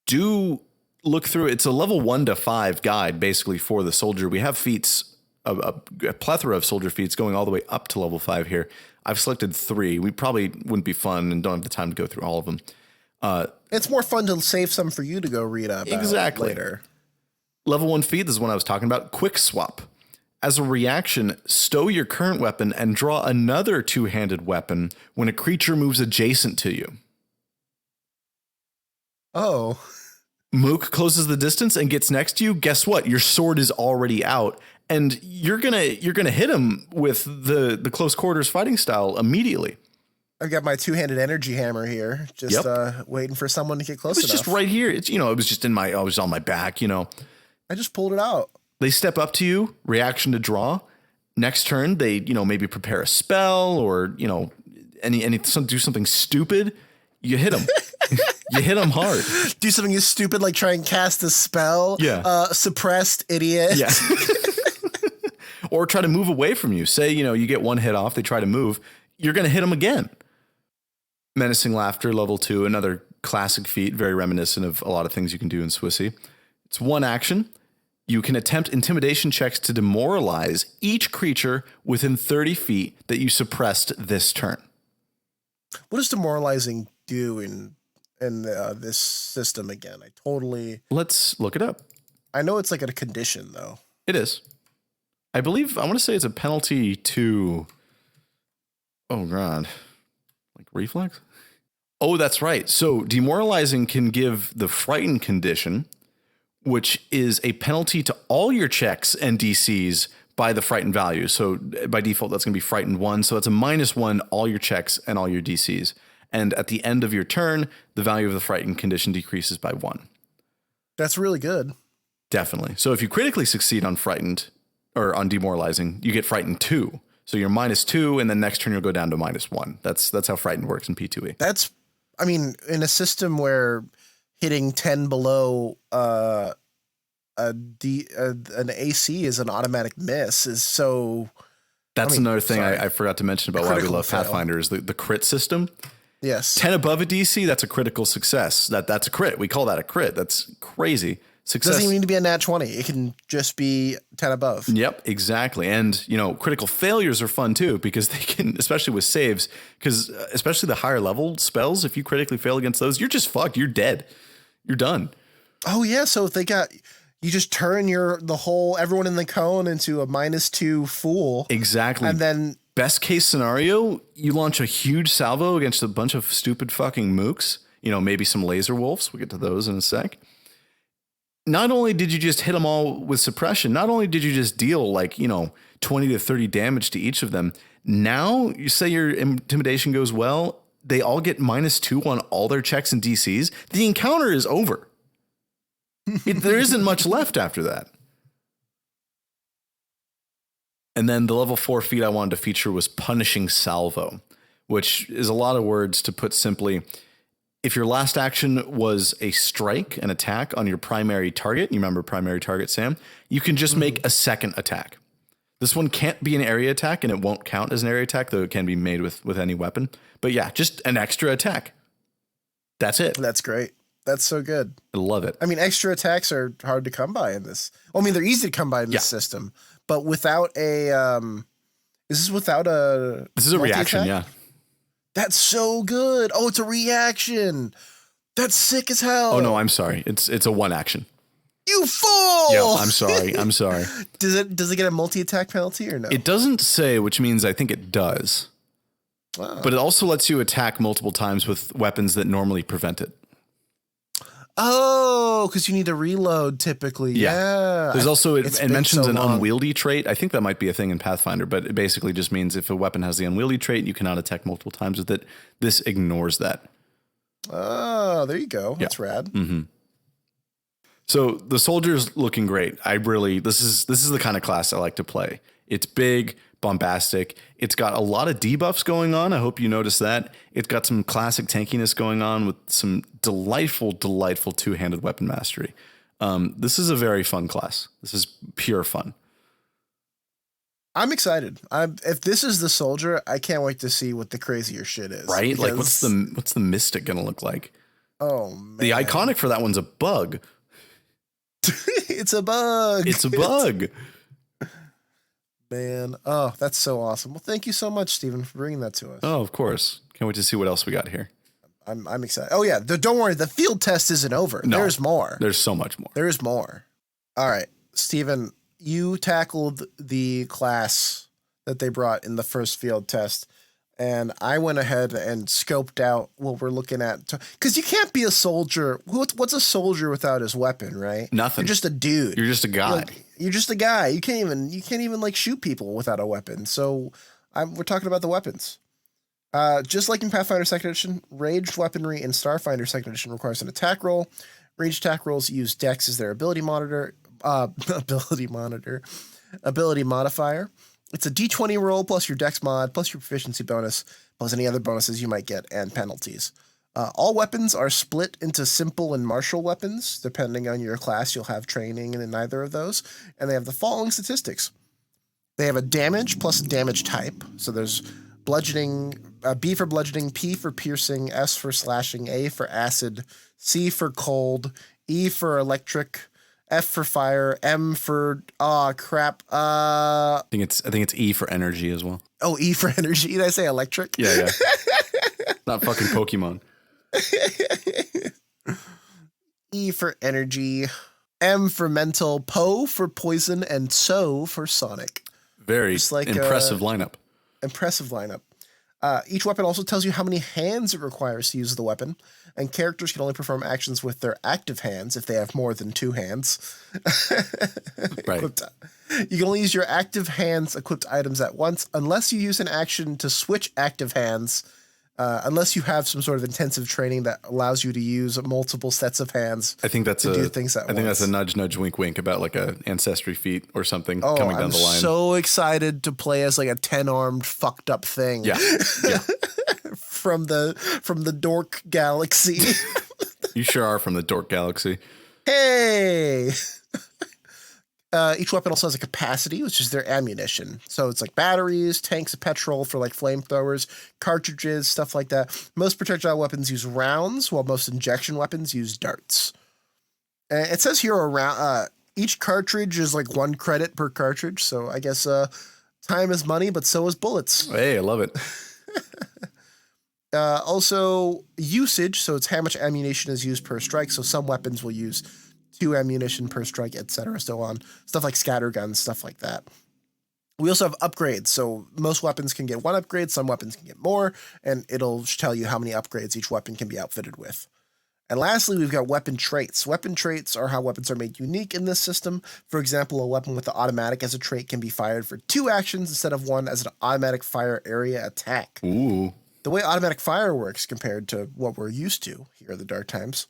C: Do look through. It's a level 1 to 5 guide basically for the soldier. We have feats. A plethora of soldier feats going all the way up to level 5 here. I've selected 3. We probably wouldn't be fun and don't have the time to go through all of them.
D: It's more fun to save some for you to go read up
C: exactly
D: later.
C: Level 1 feat, this is one I was talking about. Quick swap. As a reaction, stow your current weapon and draw another two-handed weapon when a creature moves adjacent to you.
D: Oh.
C: Mook closes the distance and gets next to you. Guess what? Your sword is already out. And you're gonna hit him with the close quarters fighting style immediately.
D: I've got my two-handed energy hammer here, just waiting for someone to get close enough.
C: It was just right here. It's it was just I was on my back.
D: I just pulled it out.
C: They step up to you. Reaction to draw. Next turn, they maybe prepare a spell or do something stupid. You hit them. You hit them hard.
D: Do something stupid like try and cast a spell.
C: Yeah.
D: Suppressed idiot.
C: Yeah. Or try to move away from you. Say, you get one hit off, they try to move, you're going to hit them again. Menacing Laughter, level 2, another classic feat, very reminiscent of a lot of things you can do in Swissy. It's one action. You can attempt intimidation checks to demoralize each creature within 30 feet that you suppressed this turn.
D: What does demoralizing do in this system again?
C: Let's look it up.
D: I know it's like a condition, though.
C: It is. I want to say it's a penalty to, oh God, like reflex? Oh, that's right. So demoralizing can give the frightened condition, which is a penalty to all your checks and DCs by the frightened value. So by default, that's going to be frightened 1. So it's a -1, all your checks and all your DCs. And at the end of your turn, the value of the frightened condition decreases by 1.
D: That's really good.
C: Definitely. So if you critically succeed on frightened or on demoralizing, you get frightened 2. So you're -2, and then next turn you'll go down to -1. That's how frightened works in P2E.
D: In a system where hitting 10 below an AC is an automatic miss is so
C: That's another thing I forgot to mention about why we love
D: fail.
C: Pathfinder is the crit system.
D: Yes.
C: 10 above a DC, that's a critical success. That's a crit. We call that a crit. That's crazy. Success.
D: Doesn't even need to be a nat 20. It can just be 10 above.
C: Yep, exactly. And, critical failures are fun too, because they can, especially with saves, because especially the higher level spells, if you critically fail against those, you're just fucked. You're dead. You're done.
D: Oh yeah. So if you just turn everyone in the cone into a -2 fool.
C: Exactly.
D: And then
C: best case scenario, you launch a huge salvo against a bunch of stupid fucking mooks, maybe some laser wolves. We'll get to those in a sec. Not only did you just hit them all with suppression, not only did you just deal 20 to 30 damage to each of them, now you say your intimidation goes well, they all get -2 on all their checks and DCs. The encounter is over. There isn't much left after that. And then the level 4 feat I wanted to feature was Punishing Salvo, which is a lot of words to put simply. If your last action was a strike, an attack on your primary target, you remember primary target, Sam, you can just make a second attack. This one can't be an area attack, and it won't count as an area attack, though it can be made with any weapon. But yeah, just an extra attack. That's it.
D: That's great. That's so good.
C: I love it.
D: I mean, extra attacks are hard to come by in this. Well, I mean, they're easy to come by in this system, but without a, is this without a?
C: This is a reaction,
D: attack?
C: yeah.
D: That's so good. Oh, it's a reaction. That's sick as hell.
C: Oh no, I'm sorry. It's a one action.
D: You fool!
C: Yeah, I'm sorry. I'm sorry.
D: Does it get a multi-attack penalty or no?
C: It doesn't say, which means I think it does.
D: Wow.
C: But it also lets you attack multiple times with weapons that normally prevent it.
D: Oh, because you need to reload typically. Yeah.
C: There's also, it mentions an
D: long.
C: unwieldy trait. I think that might be a thing in Pathfinder, but it basically just means if a weapon has the unwieldy trait, you cannot attack multiple times with it. This ignores that.
D: Oh, there you go. That's rad.
C: Mm-hmm. So the soldier's looking great. This is the kind of class I like to play. It's big, bombastic. It's got a lot of debuffs going on. I hope you notice that. It's got some classic tankiness going on with some delightful two-handed weapon mastery. This is a very fun class. This is pure fun.
D: I'm excited. If this is the soldier, I can't wait to see what the crazier shit is.
C: Right? Like what's the mystic gonna look like?
D: Oh man.
C: The iconic for that one's a bug.
D: It's a bug.
C: It's a bug.
D: Man. Oh, that's so awesome. Well, thank you so much, Stephen, for bringing that to us.
C: Oh, of course. Can't wait to see what else we got here.
D: I'm excited. Oh yeah, don't worry. The field test isn't over.
C: No,
D: There's more.
C: There's so much more.
D: There's more. All right, Stephen, you tackled the class that they brought in the first field test, and I went ahead and scoped out what we're looking at. Because you can't be a soldier. What's a soldier without his weapon, right?
C: Nothing.
D: You're just a dude.
C: You're just a guy.
D: You're just a guy. You can't even like shoot people without a weapon. So we're talking about the weapons. Just like in Pathfinder 2nd Edition, ranged weaponry in Starfinder 2nd Edition requires an attack roll. Ranged attack rolls use Dex as their ability modifier. It's a D20 roll plus your Dex mod plus your proficiency bonus plus any other bonuses you might get and penalties. All weapons are split into simple and martial weapons. Depending on your class, you'll have training in either of those. And they have the following statistics. They have a damage plus a damage type. So there's bludgeoning, B for bludgeoning, P for piercing, S for slashing, A for acid, C for cold, E for electric, F for fire, M for crap.
C: I think it's E for energy as well.
D: Oh, E for energy. Did I say electric?
C: Yeah. Not fucking Pokemon.
D: E for energy, M for mental, Po for poison, and So for sonic.
C: Very impressive lineup.
D: Impressive lineup. Each weapon also tells you how many hands it requires to use the weapon, and characters can only perform actions with their active hands if they have more than 2 hands.
C: Right.
D: You can only use your active hands equipped items at once unless you use an action to switch active hands, unless you have some sort of intensive training that allows you to use multiple sets of hands.
C: I think that's
D: to do things at once.
C: I think that's a nudge, wink, wink about like a ancestry feat or something coming down the line.
D: I'm so excited to play as like a 10-armed fucked up thing.
C: Yeah.
D: from the Dork Galaxy.
C: You sure are from the Dork Galaxy.
D: Hey. Each weapon also has a capacity, which is their ammunition. So it's like batteries, tanks of petrol for like flamethrowers, cartridges, stuff like that. Most projectile weapons use rounds, while most injection weapons use darts. And it says here around each cartridge is like 1 credit per cartridge. So I guess time is money, but so is bullets.
C: Hey, I love it.
D: Also usage, so it's how much ammunition is used per strike. So some weapons will use 2 ammunition per strike, etc. So on stuff like scatter guns, stuff like that. We also have upgrades. So most weapons can get 1 upgrade, some weapons can get more, and it'll tell you how many upgrades each weapon can be outfitted with. And lastly, we've got weapon traits. Weapon traits are how weapons are made unique in this system. For example, a weapon with the automatic as a trait can be fired for 2 actions instead of 1 as an automatic fire area attack.
C: Ooh.
D: The way automatic fire works compared to what we're used to here at the Dark Times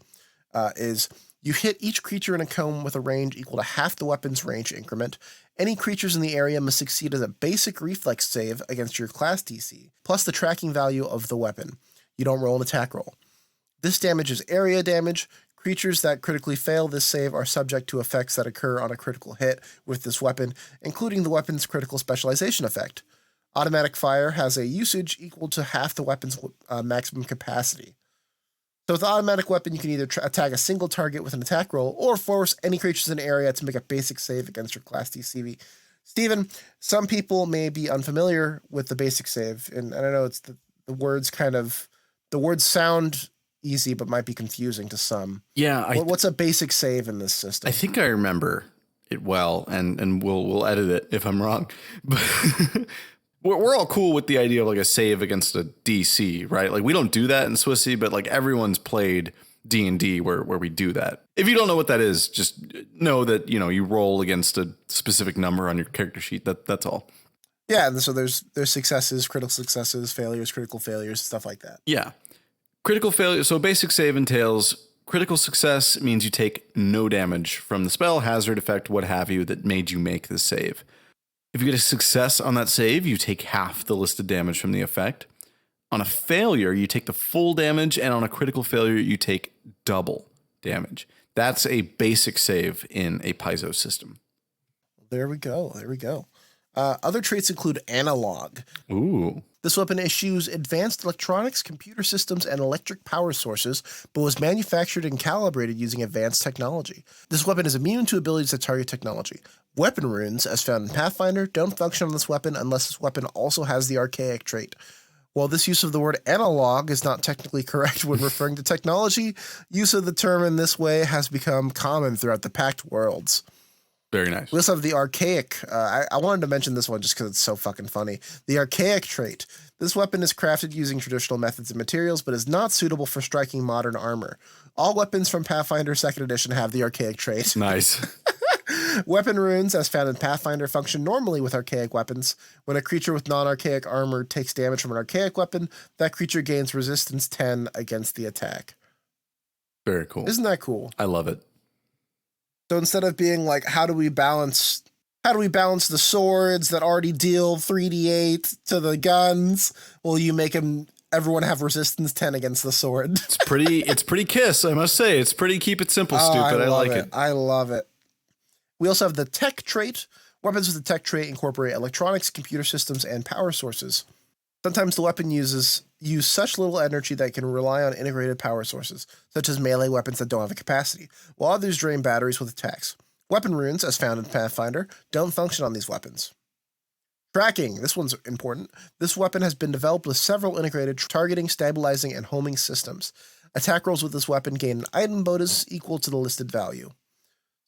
D: is you hit each creature in a cone with a range equal to half the weapon's range increment. Any creatures in the area must succeed as a basic reflex save against your class DC, plus the tracking value of the weapon. You don't roll an attack roll. This damage is area damage. Creatures that critically fail this save are subject to effects that occur on a critical hit with this weapon, including the weapon's critical specialization effect. Automatic fire has a usage equal to half the weapon's maximum capacity. So with the automatic weapon, you can either attack a single target with an attack roll or force any creatures in an area to make a basic save against your class DCV. Steven, some people may be unfamiliar with the basic save, and I don't know, it's the words sound easy but might be confusing to some.
C: Yeah.
D: What's a basic save in this system?
C: I think I remember it well, and we'll edit it if I'm wrong. But we're all cool with the idea of like a save against a DC, right? Like we don't do that in Swissy, but like everyone's played D&D where we do that. If you don't know what that is, just know that, you roll against a specific number on your character sheet. That's all.
D: Yeah, and so there's successes, critical successes, failures, critical failures, stuff like that.
C: Yeah. Critical failure. So basic save entails critical success means you take no damage from the spell, hazard, effect, what have you that made you make the save. If you get a success on that save, you take half the listed damage from the effect. On a failure, you take the full damage, and on a critical failure, you take double damage. That's a basic save in a Paizo system.
D: There we go. Other traits include analog.
C: Ooh.
D: This weapon eschews advanced electronics, computer systems, and electric power sources, but was manufactured and calibrated using advanced technology. This weapon is immune to abilities that target technology. Weapon runes, as found in Pathfinder, don't function on this weapon unless this weapon also has the archaic trait. While this use of the word analog is not technically correct when referring to technology, use of the term in this way has become common throughout the Pact worlds.
C: Very nice.
D: We also have the archaic. I wanted to mention this one just because it's so fucking funny. The archaic trait. This weapon is crafted using traditional methods and materials, but is not suitable for striking modern armor. All weapons from Pathfinder 2nd Edition have the archaic trait.
C: Nice.
D: Weapon runes, as found in Pathfinder, function normally with archaic weapons. When a creature with non-archaic armor takes damage from an archaic weapon, that creature gains resistance 10 against the attack.
C: Very cool.
D: Isn't that cool?
C: I love it.
D: So instead of being like, how do we balance the swords that already deal 3d8 to the guns? Well, you make everyone have resistance 10 against the sword.
C: It's pretty Kiss, I must say. It's pretty keep it simple, stupid. I like it.
D: I love it. We also have the tech trait. Weapons with the tech trait incorporate electronics, computer systems, and power sources. Sometimes the weapon use such little energy that it can rely on integrated power sources, such as melee weapons that don't have a capacity, while others drain batteries with attacks. Weapon runes, as found in Pathfinder, don't function on these weapons. Tracking. This one's important. This weapon has been developed with several integrated targeting, stabilizing, and homing systems. Attack rolls with this weapon gain an item bonus equal to the listed value.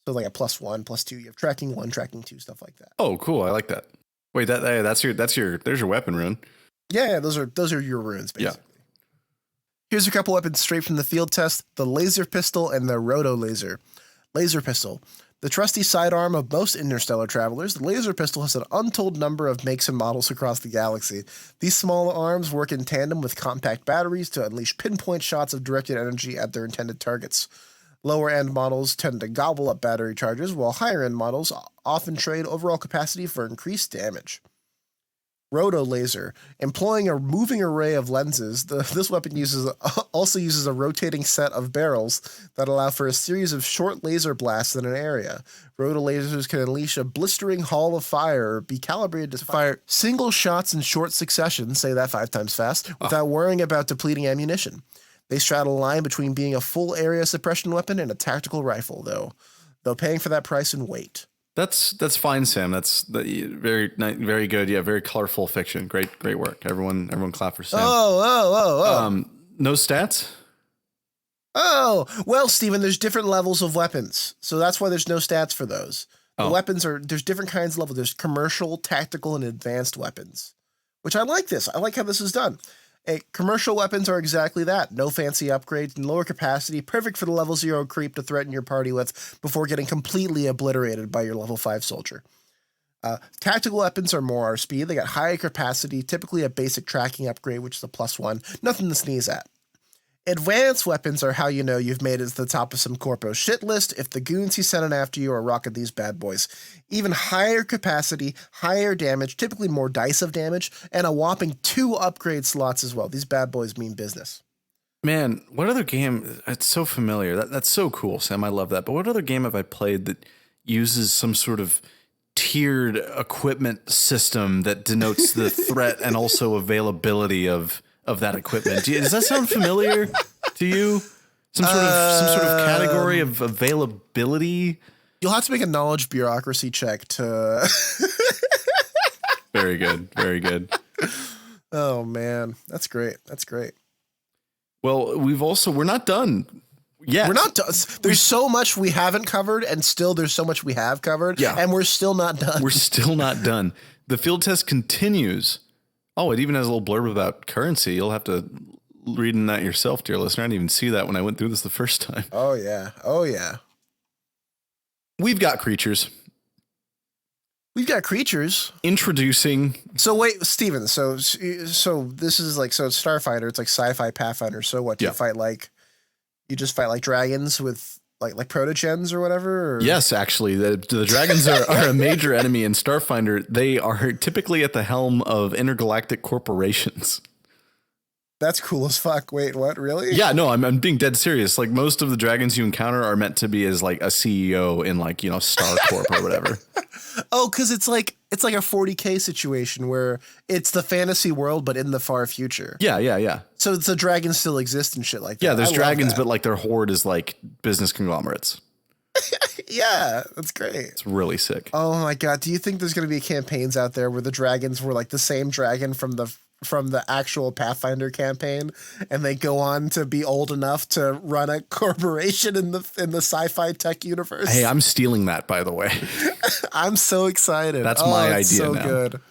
D: So like a +1, +2, you have tracking 1, tracking 2, stuff like that.
C: Oh, cool. I like that. Wait, there's your weapon rune.
D: Yeah, those are your runes, basically.
C: Yeah.
D: Here's a couple weapons straight from the field test: the laser pistol and the roto laser. Laser pistol. The trusty sidearm of most interstellar travelers, the laser pistol has an untold number of makes and models across the galaxy. These small arms work in tandem with compact batteries to unleash pinpoint shots of directed energy at their intended targets. Lower-end models tend to gobble up battery charges, while higher-end models often trade overall capacity for increased damage. Roto Laser. Employing a moving array of lenses, this weapon also uses a rotating set of barrels that allow for a series of short laser blasts in an area. Roto Lasers can unleash a blistering hall of fire or be calibrated to fire single shots in short succession, say that 5 times fast, without worrying about depleting ammunition. They straddle a line between being a full area suppression weapon and a tactical rifle, though paying for that price in weight.
C: That's fine, Sam. That's very good. Yeah, very colorful fiction. Great work. Everyone clap for Sam.
D: Oh.
C: No stats?
D: Oh, well, Steven, there's different levels of weapons. So that's why there's no stats for those. The weapons there's different kinds of levels. There's commercial, tactical, and advanced weapons, which I like this. I like how this is done. Commercial weapons are exactly that. No fancy upgrades and lower capacity, perfect for the level 0 creep to threaten your party with before getting completely obliterated by your level 5 soldier. Tactical weapons are more our speed. They got higher capacity, typically a basic tracking upgrade, which is a +1. Nothing to sneeze at. Advanced weapons are how you know you've made it to the top of some corpo shit list if the goons he's sending after you are rocking these bad boys. Even higher capacity, higher damage, typically more dice of damage, and a whopping 2 upgrade slots as well. These bad boys mean business.
C: Man, what other game? It's so familiar. That's so cool, Sam. I love that. But what other game have I played that uses some sort of tiered equipment system that denotes the threat and also availability of that equipment? Does that sound familiar to you? Some sort of category of availability?
D: You'll have to make a knowledge bureaucracy check to...
C: Very good.
D: Oh, man. That's great.
C: Well, we're not done yet.
D: We're not done. There's so much we haven't covered, and still there's so much we have covered.
C: Yeah.
D: And we're still not done.
C: We're still not done. The field test continues. Oh, it even has a little blurb about currency. You'll have to read in that yourself, dear listener. I didn't even see that when I went through this the first time.
D: Oh, yeah.
C: We've got creatures. Introducing.
D: So wait, Steven, so this is like, so it's Starfinder, it's like sci-fi Pathfinder. So what, do you fight like, you just fight like dragons with like protogens or whatever? Or?
C: Yes, actually, the dragons are a major enemy in Starfinder. They are typically at the helm of intergalactic corporations.
D: That's cool as fuck. Wait, what? Really?
C: Yeah, no, I'm being dead serious. Like most of the dragons you encounter are meant to be as like a CEO in like, Star Corp or whatever.
D: Oh, because it's like a 40K situation where it's the fantasy world, but in the far future.
C: Yeah.
D: So the dragons still exist and shit like that.
C: Yeah, there's dragons, but like their horde is like business conglomerates.
D: Yeah, that's great.
C: It's really sick.
D: Oh my God. Do you think there's going to be campaigns out there where the dragons were like the same dragon from the actual Pathfinder campaign, and they go on to be old enough to run a corporation in the sci-fi tech universe?
C: Hey, I'm stealing that, by the way.
D: I'm so excited.
C: That's my idea
D: so
C: now.
D: Good.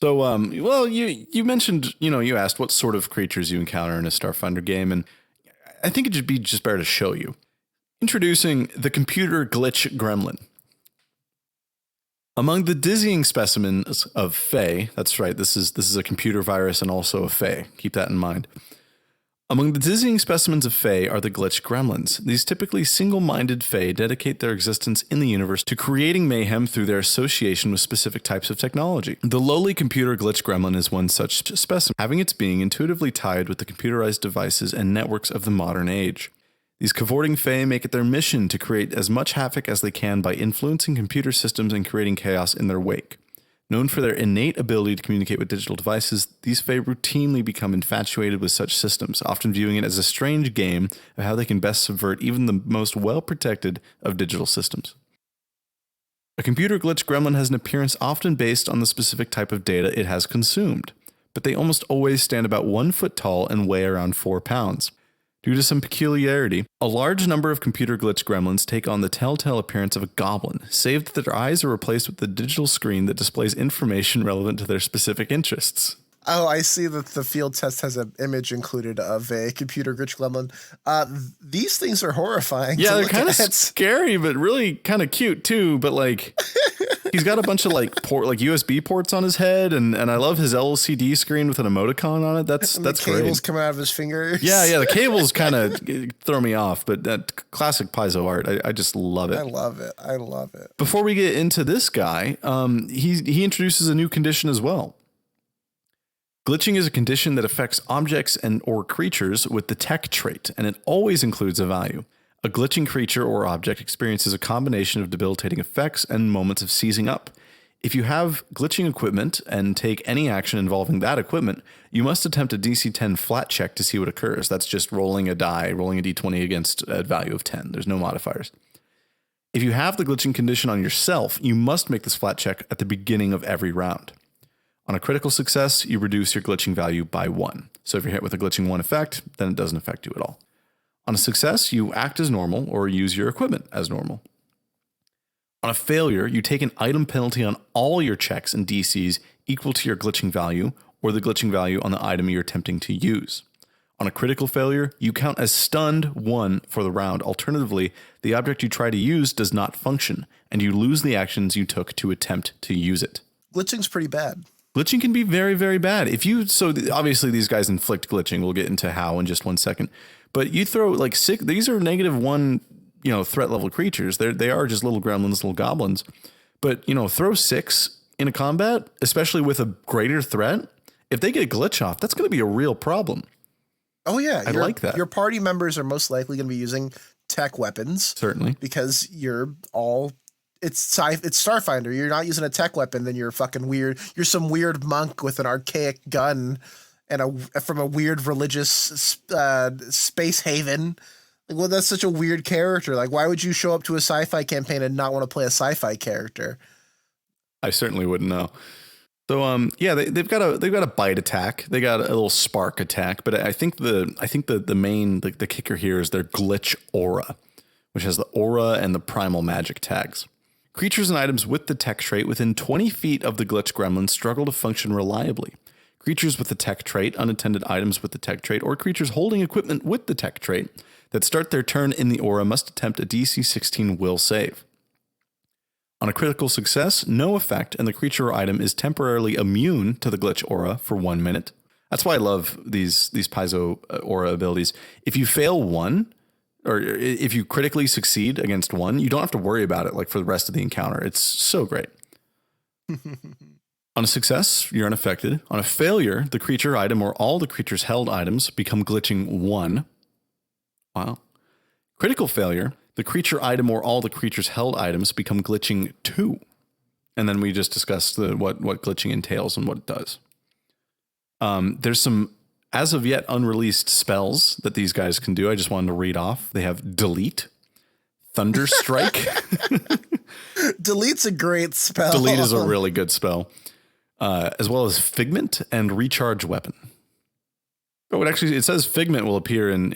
C: So, well, you mentioned, you asked what sort of creatures you encounter in a Starfinder game, and I think it should be just better to show you. Introducing the computer glitch gremlin. Among the dizzying specimens of Fae, that's right, this is a computer virus and also a Fae. Keep that in mind. Among the dizzying specimens of Fae are the glitch gremlins. These typically single-minded Fae dedicate their existence in the universe to creating mayhem through their association with specific types of technology. The lowly computer glitch gremlin is one such specimen, having its being intuitively tied with the computerized devices and networks of the modern age. These cavorting Fae make it their mission to create as much havoc as they can by influencing computer systems and creating chaos in their wake. Known for their innate ability to communicate with digital devices, these Fae routinely become infatuated with such systems, often viewing it as a strange game of how they can best subvert even the most well-protected of digital systems. A computer glitch gremlin has an appearance often based on the specific type of data it has consumed, but they almost always stand about 1 foot tall and weigh around 4 pounds. Due to some peculiarity, a large number of computer glitch gremlins take on the telltale appearance of a goblin, save that their eyes are replaced with a digital screen that displays information relevant to their specific interests.
D: Oh, I see that the field test has an image included of a computer glitch gremlin. These things are horrifying.
C: Yeah, they're kind of scary, but really kind of cute too. But like, he's got a bunch of like USB ports on his head, and I love his LCD screen with an emoticon on it. That's
D: the cables coming out of his fingers.
C: Yeah, the cables kind of throw me off, but that classic Paizo art, I just love it.
D: I love it.
C: Before we get into this guy, he introduces a new condition as well. Glitching is a condition that affects objects and or creatures with the tech trait, and it always includes a value. A glitching creature or object experiences a combination of debilitating effects and moments of seizing up. If you have glitching equipment and take any action involving that equipment, you must attempt a DC 10 flat check to see what occurs. That's just rolling a die, rolling a d20 against a value of 10. There's no modifiers. If you have the glitching condition on yourself, you must make this flat check at the beginning of every round. On a critical success, you reduce your glitching value by 1. So if you're hit with a glitching 1 effect, then it doesn't affect you at all. On a success, you act as normal or use your equipment as normal. On a failure, you take an item penalty on all your checks and DCs equal to your glitching value or the glitching value on the item you're attempting to use. On a critical failure, you count as stunned 1 for the round. Alternatively, the object you try to use does not function, and you lose the actions you took to attempt to use it.
D: Glitching's pretty bad.
C: Glitching can be very, very bad. Obviously these guys inflict glitching. We'll get into how in just 1 second. But you throw like 6, these are -1, threat level creatures. They are just little gremlins, little goblins. But, throw 6 in a combat, especially with a greater threat. If they get a glitch off, that's going to be a real problem.
D: Oh yeah.
C: I like that.
D: Your party members are most likely going to be using tech weapons.
C: Certainly.
D: Because it's Starfinder. You're not using a tech weapon, then you're fucking weird. You're some weird monk with an archaic gun and from a weird religious space haven. Like, well, that's such a weird character. Like, why would you show up to a sci-fi campaign and not want to play a sci-fi character?
C: I certainly wouldn't know. So they've got a bite attack. They got a little spark attack, but I think the main kicker here is their glitch aura, which has the aura and the primal magic tags. Creatures and items with the tech trait within 20 feet of the glitch gremlin struggle to function reliably. Creatures with the tech trait, unattended items with the tech trait, or creatures holding equipment with the tech trait that start their turn in the aura must attempt a DC 16 will save. On a critical success, no effect, and the creature or item is temporarily immune to the glitch aura for 1 minute. That's why I love these Paizo aura abilities. If you fail 1, or if you critically succeed against 1, you don't have to worry about it like for the rest of the encounter. It's so great. On a success, you're unaffected. On a failure, the creature, item, or all the creature's held items become glitching 1. Wow. Critical failure, the creature, item, or all the creature's held items become glitching 2. And then we just discussed what glitching entails and what it does. There's some as of yet unreleased spells that these guys can do. I just wanted to read off. They have Delete, Thunder Strike.
D: Delete's a great spell.
C: Delete is a really good spell. As well as Figment and Recharge Weapon. Oh, it says Figment will appear in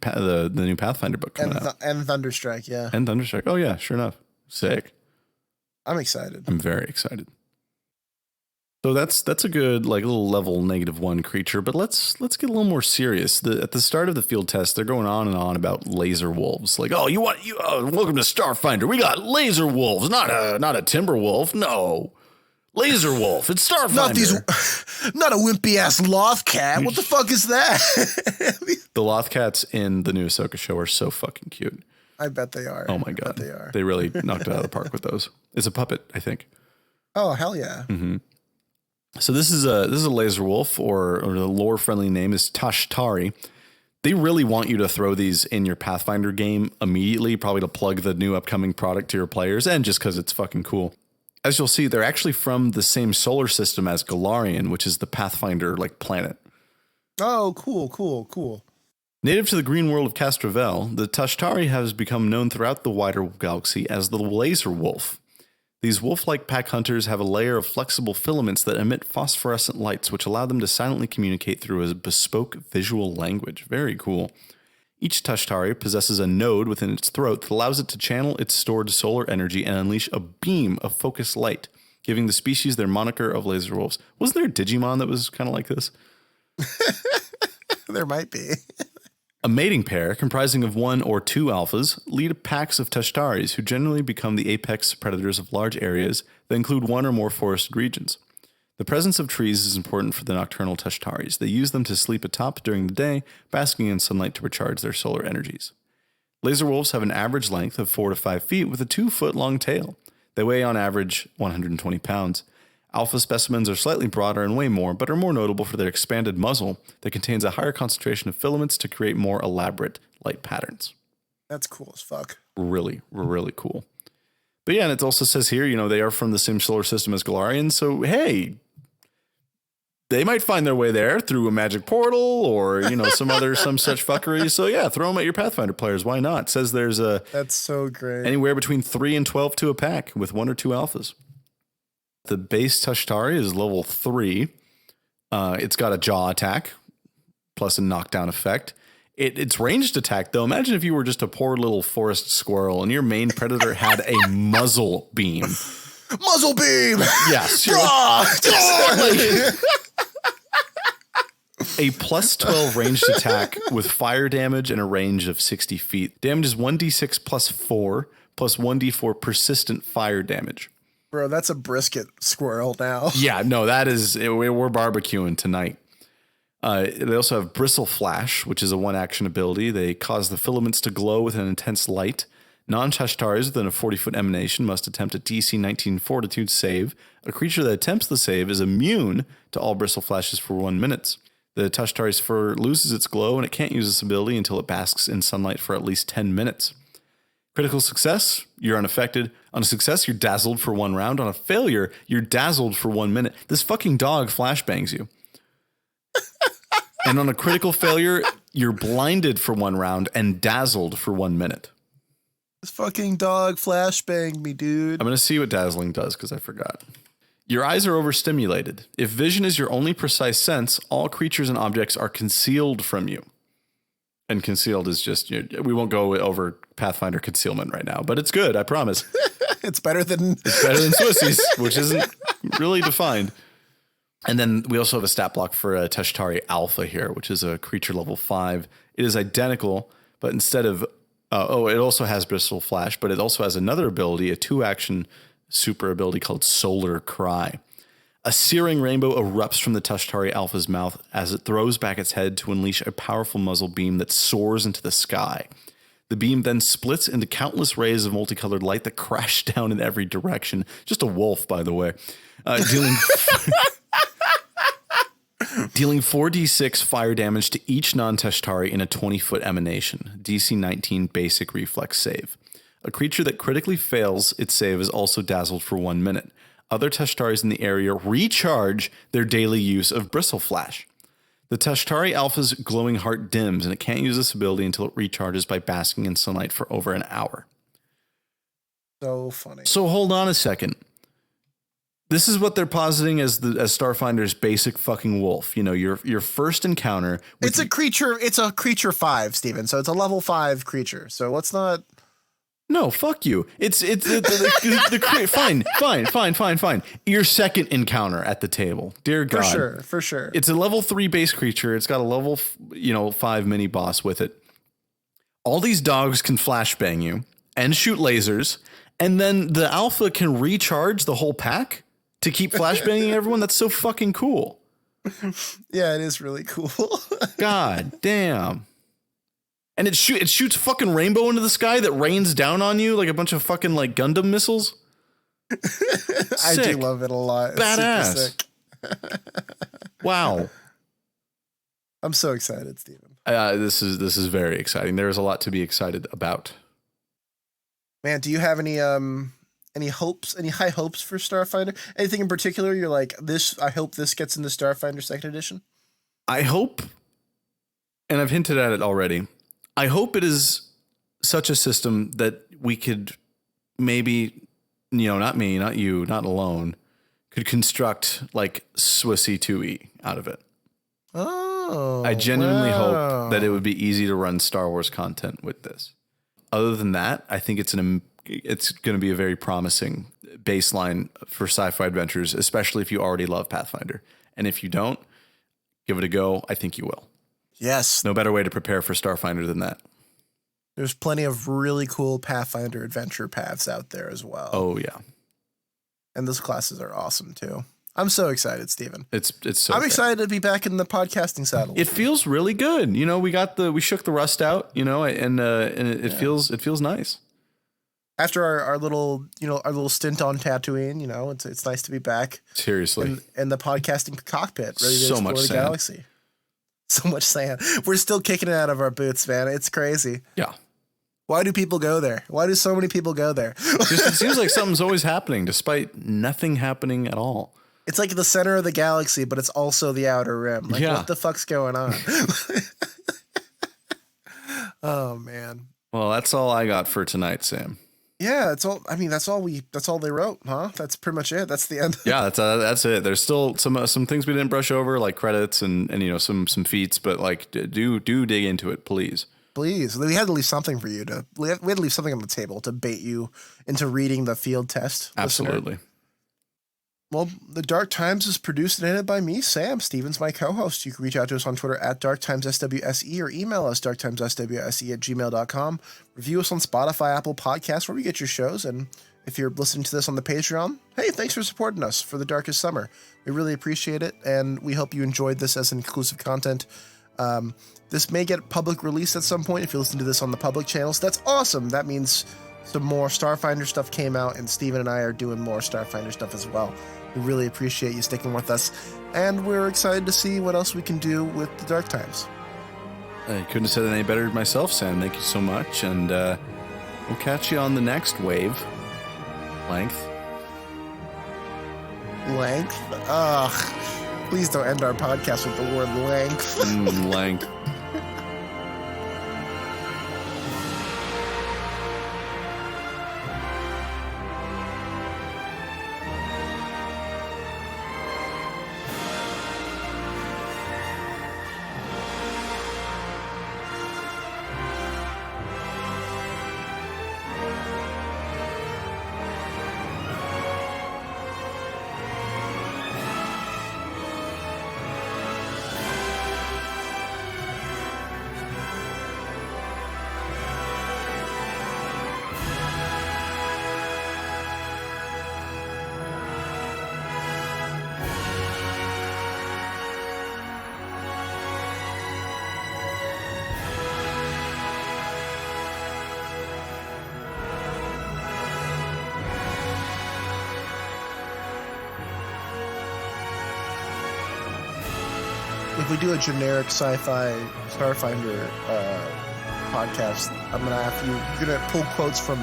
C: the new Pathfinder book coming out.
D: And Thunderstrike, yeah.
C: And Thunderstrike. Oh, yeah, sure enough. Sick.
D: I'm excited.
C: I'm very excited. So that's a good little level -1 creature, but let's get a little more serious. At the start of the field test, they're going on and on about laser wolves. Like, oh, welcome to Starfinder. We got laser wolves, not a timber wolf. No, laser wolf. It's Starfinder.
D: Not a wimpy ass Lothcat. What the fuck is that?
C: The Lothcats in the new Ahsoka show are so fucking cute.
D: I bet they are.
C: Oh my god,
D: I bet they are.
C: They really knocked it out of the park with those. It's a puppet, I think.
D: Oh hell yeah.
C: Mm-hmm. So this is a laser wolf, or the lore friendly name is Tashtari. They really want you to throw these in your Pathfinder game immediately, probably to plug the new upcoming product to your players, and just because it's fucking cool. As you'll see, they're actually from the same solar system as Galarian, which is the Pathfinder planet.
D: Oh, cool.
C: Native to the green world of Castrovel, the Tashtari has become known throughout the wider galaxy as the laser wolf. These wolf-like pack hunters have a layer of flexible filaments that emit phosphorescent lights, which allow them to silently communicate through a bespoke visual language. Very cool. Each Tashtari possesses a node within its throat that allows it to channel its stored solar energy and unleash a beam of focused light, giving the species their moniker of laser wolves. Wasn't there a Digimon that was kind of like this?
D: There might be.
C: A mating pair, comprising of 1 or 2 alphas, lead packs of Tashtaris who generally become the apex predators of large areas that include 1 or more forested regions. The presence of trees is important for the nocturnal Tashtaris. They use them to sleep atop during the day, basking in sunlight to recharge their solar energies. Laser wolves have an average length of 4 to 5 feet with a 2-foot long tail. They weigh on average 120 pounds. Alpha specimens are slightly broader and weigh more, but are more notable for their expanded muzzle that contains a higher concentration of filaments to create more elaborate light patterns.
D: That's cool as fuck.
C: Really, really cool. But yeah, and it also says here, they are from the same solar system as Galarian. So, hey, they might find their way there through a magic portal or, some such fuckery. So yeah, throw them at your Pathfinder players. Why not? It says there's
D: that's so great.
C: Anywhere between 3 and 12 to a pack with 1 or 2 alphas. The base Tashtari is level 3. It's got a jaw attack plus a knockdown effect. It's ranged attack, though. Imagine if you were just a poor little forest squirrel and your main predator had a muzzle beam.
D: Muzzle beam!
C: Yes. A plus 12 ranged attack with fire damage and a range of 60 feet. Damage is 1d6 plus 4 plus 1d4 persistent fire damage.
D: Bro, that's a brisket squirrel now.
C: Yeah, no, we're barbecuing tonight. They also have Bristle Flash, which is a 1-action ability. They cause the filaments to glow with an intense light. Non-Tashtaris within a 40-foot emanation must attempt a DC 19 Fortitude save. A creature that attempts the save is immune to all Bristle Flashes for 1 minute. The Tashtari's fur loses its glow, and it can't use this ability until it basks in sunlight for at least 10 minutes. Critical success, you're unaffected. On a success, you're dazzled for 1 round. On a failure, you're dazzled for 1 minute. This fucking dog flashbangs you. And on a critical failure, you're blinded for 1 round and dazzled for 1 minute.
D: This fucking dog flashbanged me, dude.
C: I'm going to see what dazzling does because I forgot. Your eyes are overstimulated. If vision is your only precise sense, all creatures and objects are concealed from you. And concealed is just, we won't go over Pathfinder concealment right now, but it's good, I promise.
D: It's better than
C: Swissies, which isn't really defined. And then we also have a stat block for a Tashtari Alpha here, which is a creature level 5. It is identical, but instead of, it also has Bristle Flash, but it also has another ability, a 2-action super ability called Solar Cry. A searing rainbow erupts from the Tashtari Alpha's mouth as it throws back its head to unleash a powerful muzzle beam that soars into the sky. The beam then splits into countless rays of multicolored light that crash down in every direction. Just a wolf, by the way. Dealing 4d6 fire damage to each non-Tashtari in a 20-foot emanation. DC 19 basic reflex save. A creature that critically fails its save is also dazzled for 1 minute. Other Tashtaris in the area recharge their daily use of Bristle Flash. The Tashtari Alpha's glowing heart dims, and it can't use this ability until it recharges by basking in sunlight for over an hour.
D: So funny.
C: So hold on a second. This is what they're positing as Starfinder's basic fucking wolf. Your first encounter.
D: It's a creature 5, Steven. So it's a level 5 creature. So let's not.
C: No, fuck you. It's fine. Your second encounter at the table. Dear God.
D: For sure.
C: It's a level 3 base creature. It's got a level 5 mini boss with it. All these dogs can flashbang you and shoot lasers, and then the alpha can recharge the whole pack to keep flashbanging everyone. That's so fucking cool.
D: Yeah, it is really cool.
C: God damn. And it shoots fucking rainbow into the sky that rains down on you like a bunch of fucking like Gundam missiles.
D: I do love it a lot. It's
C: badass.
D: super sick.
C: Wow.
D: I'm so excited, Steven.
C: This is very exciting. There is a lot to be excited about.
D: Man, do you have any hopes, any high hopes for Starfinder? Anything in particular you're like, I hope this gets into Starfinder 2nd edition?
C: I hope, and I've hinted at it already, I hope it is such a system that we could maybe, not me, not you, not alone, could construct like Swissy 2E out of it.
D: Oh,
C: I genuinely hope that it would be easy to run Star Wars content with this. Other than that, I think it's going to be a very promising baseline for sci-fi adventures, especially if you already love Pathfinder. And if you don't, give it a go. I think you will.
D: Yes.
C: No better way to prepare for Starfinder than that.
D: There's plenty of really cool Pathfinder adventure paths out there as well.
C: Oh, yeah.
D: And those classes are awesome, too. I'm so excited, Steven.
C: It's so
D: I'm excited to be back in the podcasting saddle.
C: It feels really good. We shook the rust out, and it feels nice.
D: After our little stint on Tatooine, it's nice to be back
C: Seriously.
D: in the podcasting cockpit, ready to
C: So
D: explore
C: much
D: the
C: sand.
D: galaxy. So much sand. We're still kicking it out of our boots, man. It's crazy.
C: Yeah.
D: Why do people go there? Why do so many people go there?
C: Just, it seems like something's always happening despite nothing happening at all.
D: It's like the center of the galaxy, but it's also the outer rim. Like,
C: Yeah.
D: what the fuck's going on? Oh, man.
C: Well, that's all I got for tonight, Sam.
D: Yeah, that's all. I mean, that's all they wrote, huh? That's pretty much it. That's the end.
C: Yeah, that's it. There's still some things we didn't brush over, like credits and some feats, but like do dig into it, please.
D: Please. We had to leave something for you we had to leave something on the table to bait you into reading the field test.
C: Absolutely.
D: Listener. Well, The Dark Times is produced and edited by me, Sam. Steven's my co-host. You can reach out to us on Twitter at DarkTimesSWSE or email us darktimesswse@gmail.com. Review us on Spotify, Apple Podcasts, where we get your shows. And if you're listening to this on the Patreon, hey, thanks for supporting us for The Darkest Summer. We really appreciate it, and we hope you enjoyed this as inclusive content. This may get public release at some point if you listen to this on the public channels. That's awesome. That means some more Starfinder stuff came out, and Steven and I are doing more Starfinder stuff as well. We really appreciate you sticking with us, and we're excited to see what else we can do with The Dark Times.
C: I couldn't have said it any better myself, Sam. Thank you so much, and we'll catch you on the next wave. Length.
D: Ugh. Please don't end our podcast with the word length.
C: Length.
D: If we do a generic sci-fi Starfinder podcast, I'm gonna have you're gonna pull quotes from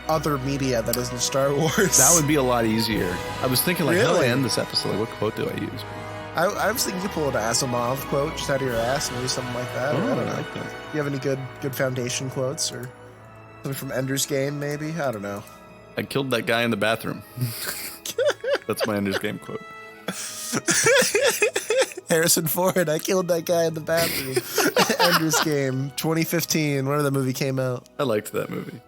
D: other media that isn't Star Wars.
C: That would be a lot easier. I was thinking, like, how do I
D: Really?
C: end this episode? Like, what quote do I use?
D: I was thinking you pull an Asimov quote just out of your ass, maybe something like that. Or I don't know.
C: like that.
D: You have any good foundation quotes or something from Ender's Game? Maybe I don't know.
C: I killed that guy in the bathroom. That's my Ender's Game quote.
D: Harrison Ford, I killed that guy in the bathroom. Ender's Game, 2015, whenever the movie came out.
C: I liked that movie.